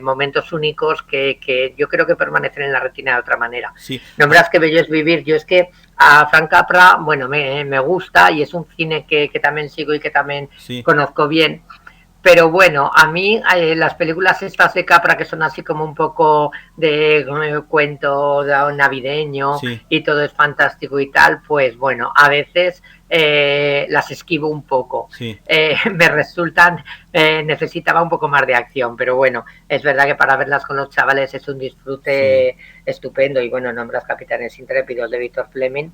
momentos únicos que yo creo que permanecen en la retina de otra manera. Sí. Nombras que bello es vivir. Yo es que a Frank Capra, bueno, me gusta y es un cine que también sigo y que también Sí. conozco bien. Pero bueno, a mí las películas estas de Capra que son así como un poco de cuento navideño, Sí. y todo es fantástico y tal, pues bueno, a veces las esquivo un poco. Sí. Me resultan, necesitaba un poco más de acción, pero bueno, es verdad que para verlas con los chavales es un disfrute estupendo. Y bueno, nombras Capitanes Intrépidos de Victor Fleming,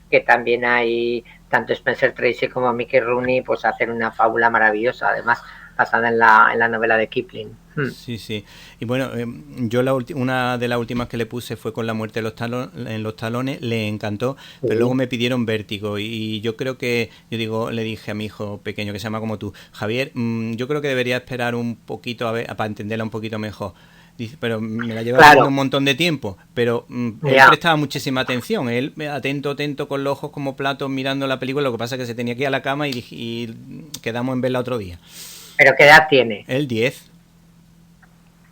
que también hay tanto Spencer Tracy como Mickey Rooney, pues hacen una fábula maravillosa, además basada en la novela de Kipling. Sí, sí. Y bueno, yo una de las últimas que le puse fue con La muerte en los talones, le encantó, pero luego me pidieron Vértigo y yo creo que, le dije a mi hijo pequeño que se llama como tú, Javier, yo creo que debería esperar un poquito para entenderla un poquito mejor. Dice, pero me la lleva viendo un montón de tiempo, pero él prestaba muchísima atención, él atento con los ojos como platos mirando la película, lo que pasa es que se tenía que ir a la cama y quedamos en verla otro día. ¿Pero qué edad tiene? El 10.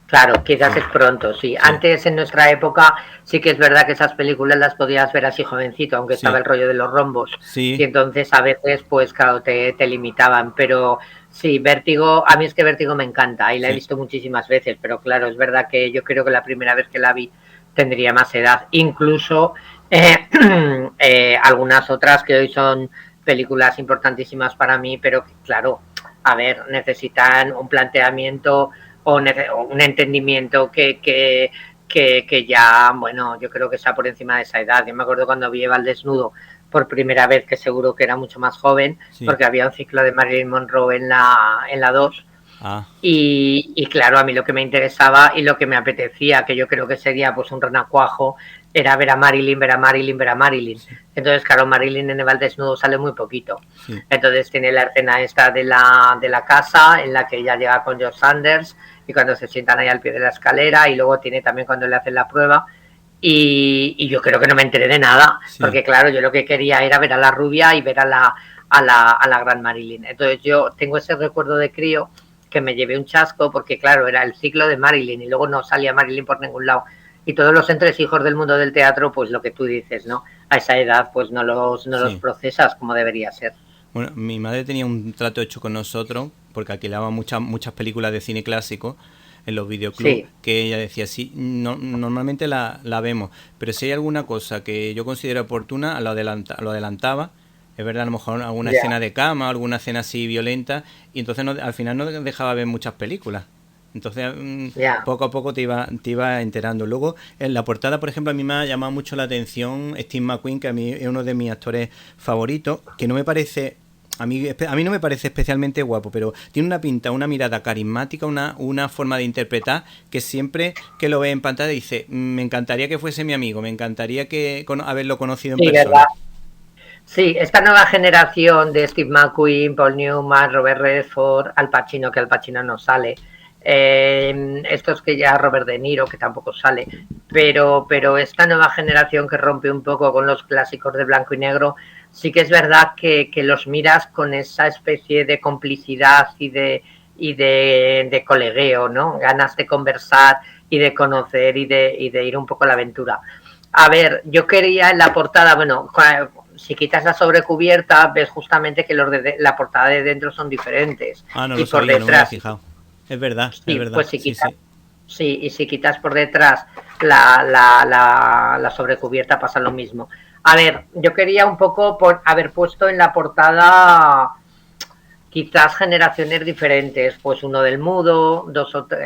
Claro, quizás es pronto, sí. Antes, en nuestra época, sí que es verdad que esas películas las podías ver así jovencito, aunque estaba el rollo de los rombos. Y entonces a veces, pues claro, te limitaban. Pero sí, Vértigo, a mí es que Vértigo me encanta y la he visto muchísimas veces, pero claro, es verdad que yo creo que la primera vez que la vi tendría más edad. Incluso algunas otras que hoy son películas importantísimas para mí, pero claro, a ver, necesitan un planteamiento o un entendimiento que ya, bueno, yo creo que está por encima de esa edad. Yo me acuerdo cuando vi Eva al desnudo por primera vez, que seguro que era mucho más joven, porque había un ciclo de Marilyn Monroe en la 2. Y claro, a mí lo que me interesaba y lo que me apetecía, que yo creo que sería pues un renacuajo, era ver a Marilyn. Entonces, claro, Marilyn en Eva al desnudo sale muy poquito. Entonces tiene la escena esta de la casa, en la que ella llega con George Sanders, y cuando se sientan ahí al pie de la escalera, y luego tiene también cuando le hacen la prueba. Y yo creo que no me enteré de nada, porque claro, yo lo que quería era ver a la rubia y ver a la gran Marilyn. Entonces yo tengo ese recuerdo de crío que me llevé un chasco, porque claro, era el ciclo de Marilyn y luego no salía Marilyn por ningún lado. Y todos los entresijos del mundo del teatro, pues lo que tú dices, ¿no? A esa edad, pues no los procesas como debería ser. Bueno, mi madre tenía un trato hecho con nosotros, porque alquilaba muchas películas de cine clásico en los videoclubs, que ella decía, sí, normalmente la vemos, pero si hay alguna cosa que yo considero oportuna, lo adelantaba. Es verdad, a lo mejor alguna escena de cama, alguna escena así violenta, y entonces al final no dejaba ver muchas películas. Entonces, poco a poco te iba enterando. Luego, en la portada, por ejemplo, a mí me ha llamado mucho la atención Steve McQueen, que a mí es uno de mis actores favoritos, que no me parece... A mí no me parece especialmente guapo, pero tiene una pinta, una mirada carismática, una forma de interpretar que siempre que lo ve en pantalla dice, me encantaría que fuese mi amigo, me encantaría haberlo conocido en persona. ¿Verdad? Sí, esta nueva generación de Steve McQueen, Paul Newman, Robert Redford, Al Pacino, que Al Pacino no sale, estos que ya Robert De Niro, que tampoco sale, pero esta nueva generación que rompe un poco con los clásicos de blanco y negro, sí que es verdad que los miras con esa especie de complicidad y de colegueo, ¿no? Ganas de conversar y de conocer y de ir un poco a la aventura. A ver, yo quería en la portada, bueno, si quitas la sobrecubierta, ves justamente que los de la portada de dentro son diferentes. No y lo por sabía, detrás, no me había fijado. Es verdad, sí, es verdad. Pues si quitas, y si quitas por detrás la sobrecubierta pasa lo mismo. A ver, yo quería un poco haber puesto en la portada quizás generaciones diferentes, pues uno del mudo,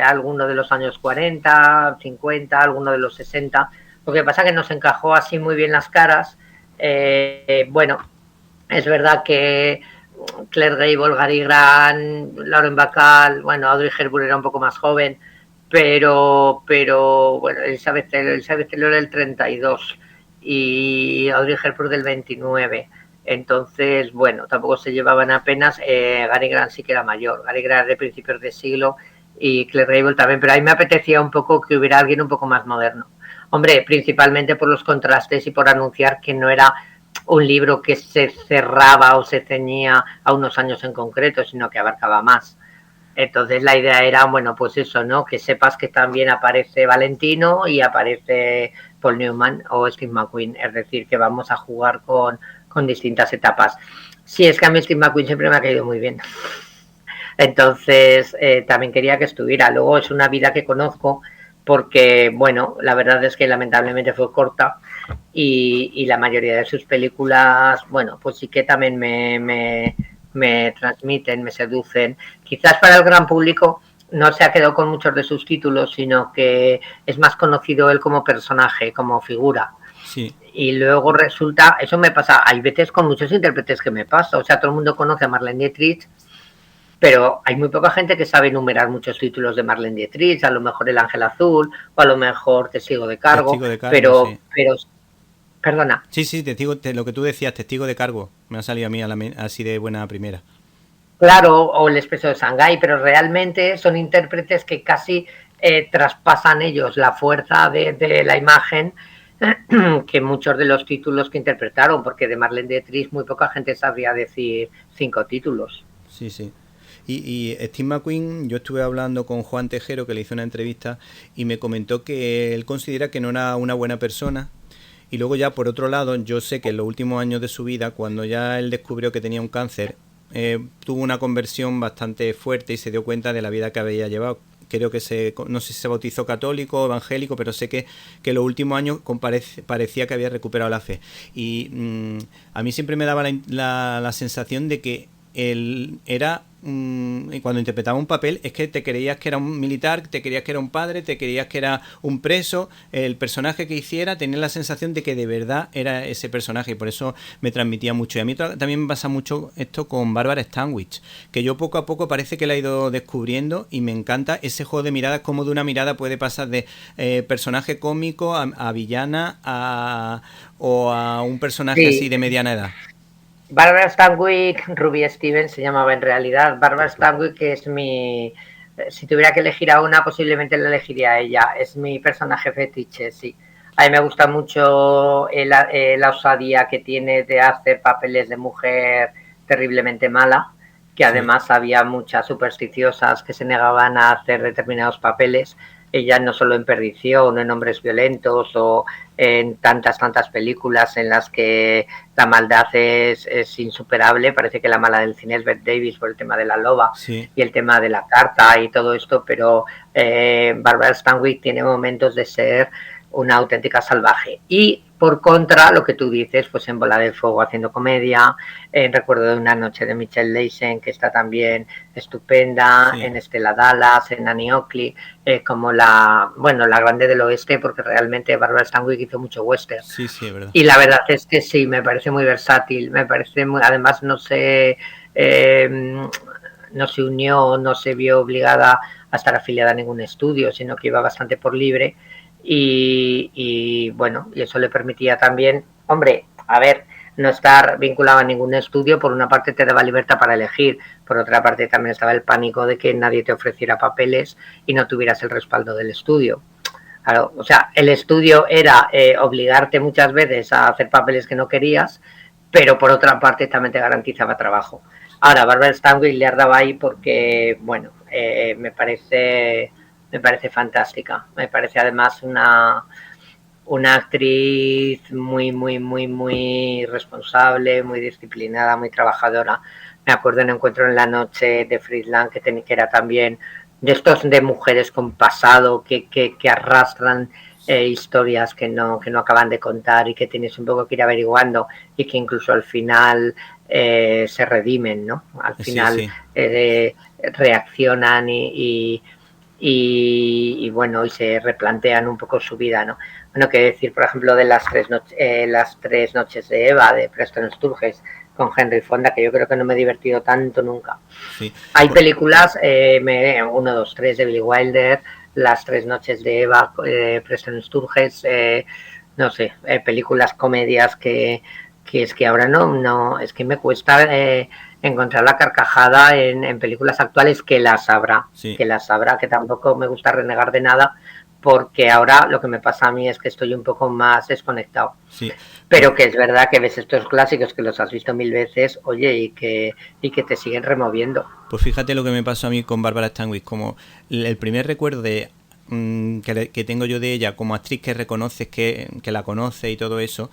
alguno de los años 40, 50, alguno de los 60. Lo que pasa es que nos encajó así muy bien las caras. Bueno, es verdad que Claire Gable, Gary Grant, Lauren Bacall, bueno, Audrey Hepburn era un poco más joven, pero bueno, Elizabeth Taylor del 32 y Audrey Hepburn del 29. Entonces, bueno, tampoco se llevaban apenas. Gary Grant sí que era mayor, Gary Grant de principios de siglo y Claire Gable también, pero a mí me apetecía un poco que hubiera alguien un poco más moderno. Hombre, principalmente por los contrastes y por anunciar que no era un libro que se cerraba o se ceñía a unos años en concreto, sino que abarcaba más. Entonces la idea era, bueno, pues eso, ¿no? Que sepas que también aparece Valentino y aparece Paul Newman o Steve McQueen, es decir, que vamos a jugar con distintas etapas. Sí, es que a mí Steve McQueen siempre me ha caído muy bien. Entonces también quería que estuviera. Luego es una vida que conozco porque, bueno, la verdad es que lamentablemente fue corta y la mayoría de sus películas, bueno, pues sí que también me transmiten, me seducen. Quizás para el gran público no se ha quedado con muchos de sus títulos, sino que es más conocido él como personaje, como figura. Sí. Y luego resulta, eso me pasa, hay veces con muchos intérpretes que me pasa, o sea, todo el mundo conoce a Marlene Dietrich, pero hay muy poca gente que sabe enumerar muchos títulos de Marlene Dietrich, a lo mejor El Ángel Azul, o a lo mejor Testigo de Cargo, pero, sí. pero, perdona. Sí, lo que tú decías, Testigo de Cargo, me ha salido a mí así de buena primera. Claro, o El Expreso de Shanghái, pero realmente son intérpretes que casi traspasan ellos la fuerza de la imagen que muchos de los títulos que interpretaron, porque de Marlene Dietrich muy poca gente sabría decir 5 títulos. Sí. Y Steve McQueen, yo estuve hablando con Juan Tejero, que le hizo una entrevista, y me comentó que él considera que no era una buena persona. Y luego ya, por otro lado, yo sé que en los últimos años de su vida, cuando ya él descubrió que tenía un cáncer, tuvo una conversión bastante fuerte y se dio cuenta de la vida que había llevado. Creo que no sé si se bautizó católico o evangélico, pero sé que en los últimos años parecía que había recuperado la fe. Y a mí siempre me daba la sensación de que él era, cuando interpretaba un papel, es que te creías que era un militar, te creías que era un padre, te creías que era un preso. El personaje que hiciera tenía la sensación de que de verdad era ese personaje, y por eso me transmitía mucho. Y a mí también me pasa mucho esto con Bárbara Stanwyck, que yo poco a poco parece que la he ido descubriendo, y me encanta ese juego de miradas, como de una mirada puede pasar de personaje cómico a villana o a un personaje así de mediana edad. Barbara Stanwyck, Ruby Stevens se llamaba en realidad. Barbara Stanwyck es si tuviera que elegir a una, posiblemente la elegiría a ella. Es mi personaje fetiche, sí. A mí me gusta mucho la osadía que tiene de hacer papeles de mujer terriblemente mala, que además había muchas supersticiosas que se negaban a hacer determinados papeles. Ella no solo en Perdición, en Hombres Violentos o en tantas películas en las que la maldad es insuperable. Parece que la mala del cine es Bette Davis por el tema de la loba y el tema de la carta y todo esto, pero Barbara Stanwyck tiene momentos de ser una auténtica salvaje. Y por contra, lo que tú dices, pues en Bola de Fuego haciendo comedia, en Recuerdo de una noche de Michelle Leisen, que está también estupenda, en Stella Dallas, en Annie Oakley, como la grande del oeste, porque realmente Barbara Stanwyck hizo mucho western. Sí, verdad. Y la verdad es que sí, me parece muy versátil, además no se unió, no se vio obligada a estar afiliada a ningún estudio, sino que iba bastante por libre. Y bueno, y eso le permitía también, hombre, no estar vinculado a ningún estudio. Por una parte te daba libertad para elegir, por otra parte también estaba el pánico de que nadie te ofreciera papeles y no tuvieras el respaldo del estudio. Claro, o sea, el estudio era obligarte muchas veces a hacer papeles que no querías, pero por otra parte también te garantizaba trabajo. Ahora, Barbara Stanwyck le ardaba ahí porque, bueno, me parece fantástica. Me parece además una actriz muy responsable, muy disciplinada, muy trabajadora. Me acuerdo en Encuentro en la noche de Friedland, que era también de estos de mujeres con pasado que arrastran historias que no acaban de contar y que tienes un poco que ir averiguando y que incluso al final se redimen, ¿no? Al final reaccionan y bueno, y se replantean un poco su vida, ¿no? Bueno, qué decir, por ejemplo, de las tres noches de Eva, de Preston Sturges, con Henry Fonda, que yo creo que no me he divertido tanto nunca. Sí. Hay películas, 1, 2, 3 de Billy Wilder, Las 3 noches de Eva, Preston Sturges, no sé, películas, comedias que es que ahora no, es que me cuesta encontrar la carcajada en películas actuales, que las habrá, que tampoco me gusta renegar de nada, porque ahora lo que me pasa a mí es que estoy un poco más desconectado. Sí. Pero que es verdad que ves estos clásicos que los has visto 1000 veces, oye, y que te siguen removiendo. Pues fíjate lo que me pasó a mí con Bárbara Stanwyck, como el primer recuerdo de que tengo yo de ella como actriz que reconoces que la conoce y todo eso,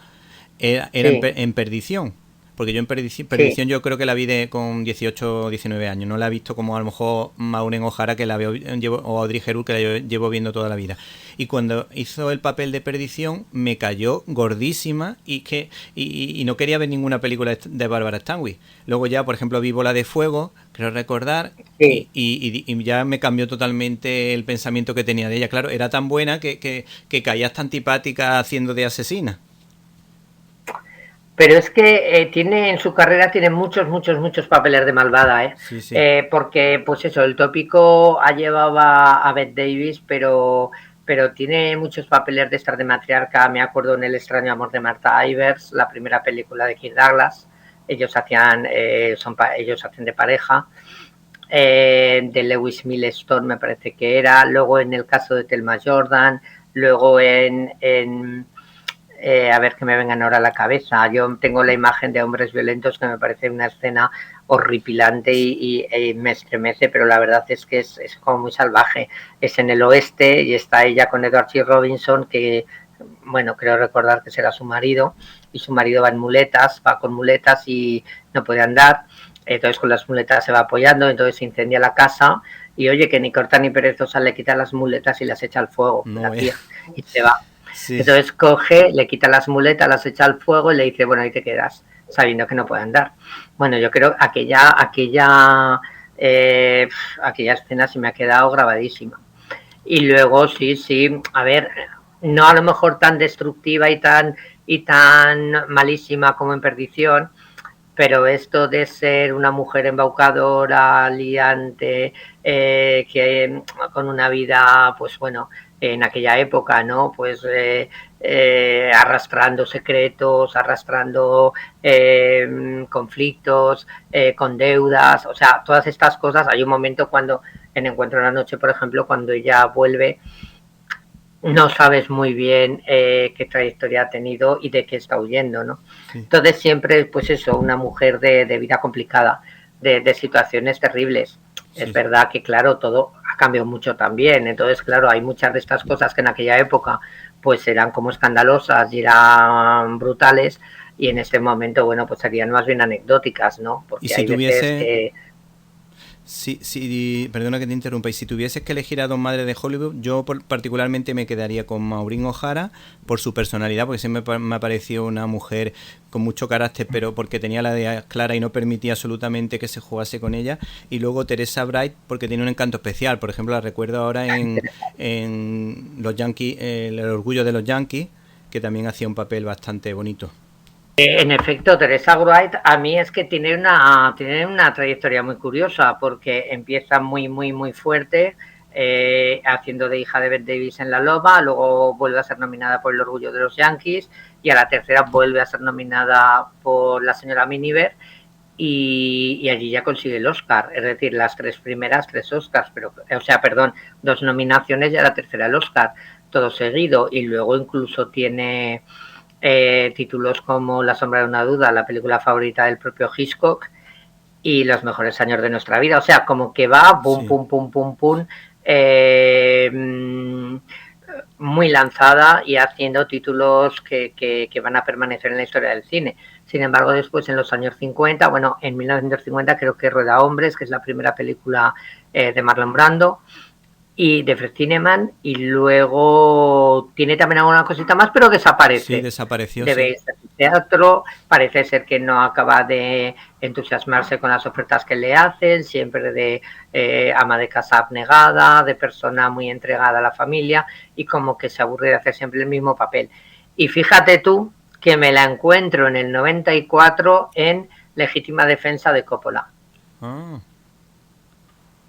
era en Perdición. Porque yo en Perdición yo creo que la vi con 18 o 19 años. No la he visto como a lo mejor Maureen O'Hara, que la o Audrey Hepburn, que la llevo viendo toda la vida. Y cuando hizo el papel de Perdición me cayó gordísima y no quería ver ninguna película de Bárbara Stanwyck. Luego ya, por ejemplo, vi Bola de Fuego, creo recordar, y ya me cambió totalmente el pensamiento que tenía de ella. Claro, era tan buena que caía hasta antipática haciendo de asesina. Pero es que en su carrera tiene muchos papeles de malvada, Sí. Porque, pues eso, el tópico llevaba a Bette Davis, pero tiene muchos papeles de estar de matriarca. Me acuerdo en El extraño amor de Martha Ivers, la primera película de Kirk Douglas. Ellos hacen de pareja. De Lewis Milestone me parece que era. Luego en el caso de Thelma Jordan. Luego a ver que me vengan ahora a la cabeza. Yo tengo la imagen de Hombres violentos, que me parece una escena horripilante y me estremece, pero la verdad es que es como muy salvaje. Es en el oeste y está ella con Edward G. Robinson, que, bueno, creo recordar que será su marido, y su marido va con muletas y no puede andar. Entonces con las muletas se va apoyando, entonces se incendia la casa y oye, que ni corta ni perezosa le quita las muletas y las echa al fuego, la tía, y se va. Sí. Entonces coge, le quita las muletas, las echa al fuego y le dice, bueno, ahí te quedas, sabiendo que no puede andar. Bueno, yo creo que aquella escena se me ha quedado grabadísima. Y luego sí, a ver, no a lo mejor tan destructiva y tan malísima como en Perdición, pero esto de ser una mujer embaucadora, liante, que con una vida, pues bueno, en aquella época, ¿no? Pues arrastrando secretos, arrastrando conflictos, con deudas, o sea, todas estas cosas. Hay un momento cuando, en Encuentro en la noche, por ejemplo, cuando ella vuelve, no sabes muy bien qué trayectoria ha tenido y de qué está huyendo, ¿no? Sí. Entonces siempre, pues eso, una mujer de vida complicada, de situaciones terribles. Sí. Es verdad que, claro, todo ha cambiado mucho también. Entonces, claro, hay muchas de estas cosas que en aquella época pues eran como escandalosas y eran brutales, y en este momento, bueno, pues serían más bien anecdóticas, ¿no? Porque y si tuviese... Sí, perdona que te interrumpa. Y si tuvieses que elegir a dos madres de Hollywood, yo particularmente me quedaría con Maureen O'Hara por su personalidad, porque siempre me ha parecido una mujer con mucho carácter, pero porque tenía la idea clara y no permitía absolutamente que se jugase con ella. Y luego Teresa Bright, porque tiene un encanto especial. Por ejemplo, la recuerdo ahora en Los Yankees, El orgullo de los Yankees, que también hacía un papel bastante bonito. En efecto, Teresa Wright a mí es que tiene una trayectoria muy curiosa, porque empieza muy fuerte haciendo de hija de Bette Davis en La Loba, luego vuelve a ser nominada por El orgullo de los Yankees y a la tercera vuelve a ser nominada por La señora Miniver y allí ya consigue el Oscar, es decir, las tres primeras 3 Oscars, 2 nominaciones y a la tercera el Oscar, todo seguido, y luego incluso tiene... títulos como La sombra de una duda, la película favorita del propio Hitchcock, y Los mejores años de nuestra vida. O sea, como que va pum, muy lanzada y haciendo títulos que van a permanecer en la historia del cine. Sin embargo, después en los años 50, bueno, en 1950 creo que rueda Hombres, que es la primera película de Marlon Brando, y de Fred Zinnemann, y luego tiene también alguna cosita más, pero desaparece. Sí, desapareció. Debe estar en teatro, parece ser que no acaba de entusiasmarse con las ofertas que le hacen, siempre de ama de casa abnegada, de persona muy entregada a la familia, y como que se aburre de hacer siempre el mismo papel. Y fíjate tú que me la encuentro en el 94 en Legítima Defensa de Coppola.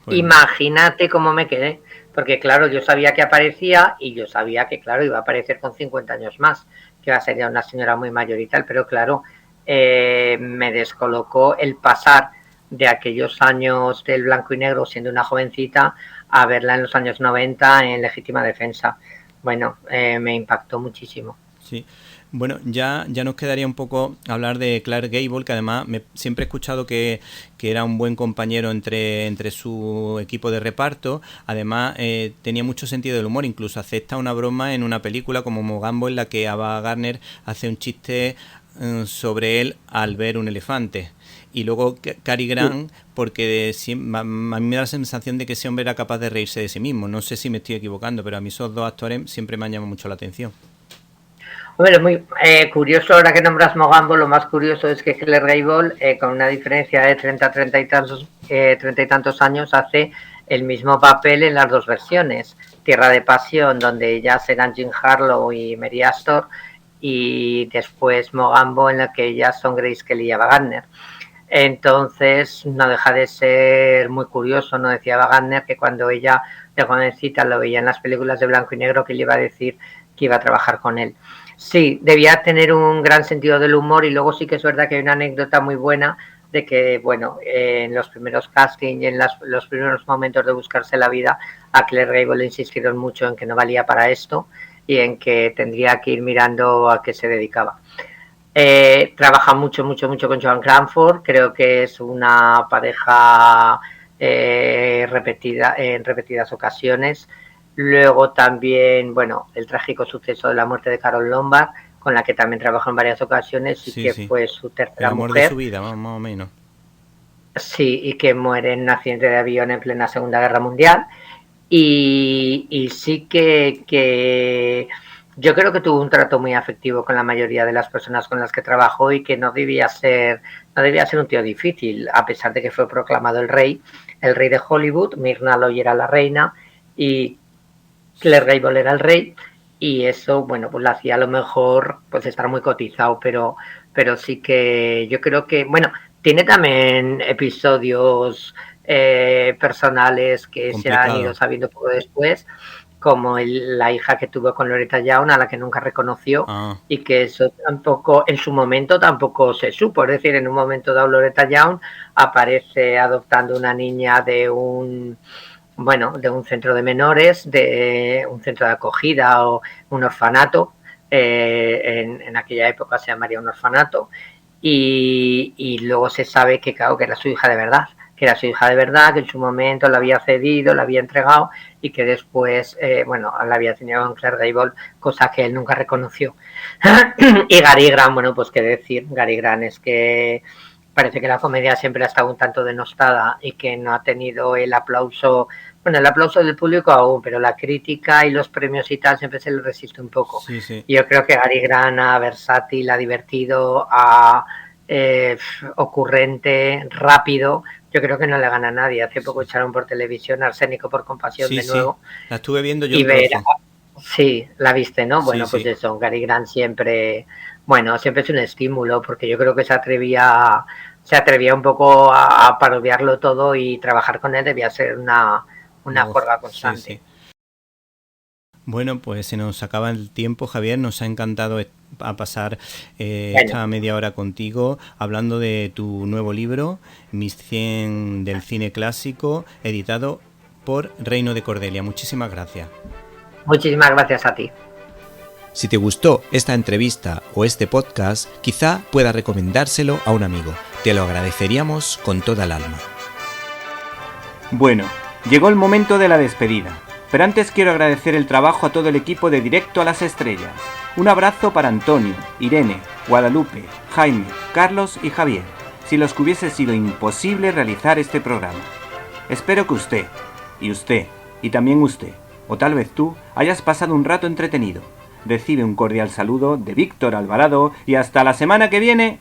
Pues Imagínate cómo me quedé, porque claro, yo sabía que aparecía y yo sabía que claro, iba a aparecer con 50 años más, que iba a ser ya una señora muy mayor y tal, pero claro, me descolocó el pasar de aquellos años del blanco y negro siendo una jovencita a verla en los años 90 en Legítima Defensa. Bueno, me impactó muchísimo. sí. Bueno, ya nos quedaría un poco hablar de Clark Gable, que además siempre he escuchado que era un buen compañero entre su equipo de reparto. Además, tenía mucho sentido del humor, incluso acepta una broma en una película como Mogambo, en la que Ava Gardner hace un chiste sobre él al ver un elefante. Y luego Cary Grant, porque a mí me da la sensación de que ese hombre era capaz de reírse de sí mismo. No sé si me estoy equivocando, pero a mí esos dos actores siempre me han llamado mucho la atención. Hombre, muy curioso, ahora que nombras Mogambo, lo más curioso es que Clark Gable, con una diferencia de 30 y tantos años, hace el mismo papel en las dos versiones. Tierra de Pasión, donde ellas eran Jean Harlow y Mary Astor, y después Mogambo, en la que ellas son Grace Kelly y Ava Gardner. Entonces, no deja de ser muy curioso, ¿no? Decía Ava Gardner que cuando ella de jovencita lo veía en las películas de blanco y negro, que le iba a decir que iba a trabajar con él. Sí, debía tener un gran sentido del humor, y luego sí que es verdad que hay una anécdota muy buena de que, bueno, en los primeros castings y en los primeros momentos de buscarse la vida, a Clark Gable le insistieron mucho en que no valía para esto y en que tendría que ir mirando a qué se dedicaba. Trabaja mucho con Joan Crawford, creo que es una pareja repetida en repetidas ocasiones. Luego también, bueno, el trágico suceso de la muerte de Carole Lombard, con la que también trabajó en varias ocasiones y que fue su tercera el amor mujer. de su vida, más o menos. Sí, y que muere en un accidente de avión en plena Segunda Guerra Mundial. Y sí que yo creo que tuvo un trato muy afectivo con la mayoría de las personas con las que trabajó, y que no debía ser un tío difícil, a pesar de que fue proclamado el rey de Hollywood. Myrna Loy era la reina y Clark Gable era el rey, y eso, bueno, pues lo hacía a lo mejor pues estar muy cotizado, pero sí que yo creo que, bueno, tiene también episodios personales que complicado. Se han ido sabiendo poco después, como la hija que tuvo con Loretta Young, a la que nunca reconoció, y que eso tampoco, en su momento tampoco se supo. Es decir, en un momento dado Loretta Young aparece adoptando una niña de un centro de menores, de un centro de acogida o un orfanato. En aquella época se llamaría un orfanato, y luego se sabe que, claro, que era su hija de verdad, que en su momento la había cedido, la había entregado, y que después, la había tenido con Clark Gable, cosa que él nunca reconoció. Y Cary Grant, bueno, pues qué decir, Cary Grant es que parece que la comedia siempre ha estado un tanto denostada y que no ha tenido el aplauso del público aún, pero la crítica y los premios y tal siempre se le resiste un poco. Sí, sí. Yo creo que Cary Grant, versátil, ha divertido, ocurrente, rápido, yo creo que no le gana a nadie. Hace poco echaron por televisión Arsénico por compasión de nuevo. La estuve viendo yo. Y sí, la viste, ¿no? Bueno, pues eso, Cary Grant siempre es un estímulo, porque yo creo que se atrevía un poco a parodiarlo todo, y trabajar con él debía ser una juerga constante. Sí. Bueno, pues se nos acaba el tiempo, Javier. Nos ha encantado pasar esta media hora contigo hablando de tu nuevo libro, Mis 100 del cine clásico, editado por Reino de Cordelia. Muchísimas gracias. Muchísimas gracias a ti. Si te gustó esta entrevista o este podcast, quizá puedas recomendárselo a un amigo. Te lo agradeceríamos con toda el alma. Bueno, llegó el momento de la despedida. Pero antes quiero agradecer el trabajo a todo el equipo de Directo a las Estrellas. Un abrazo para Antonio, Irene, Guadalupe, Jaime, Carlos y Javier, si los que hubiese sido imposible realizar este programa. Espero que usted, y también usted, o tal vez tú, hayas pasado un rato entretenido. Recibe un cordial saludo de Víctor Alvarado y hasta la semana que viene.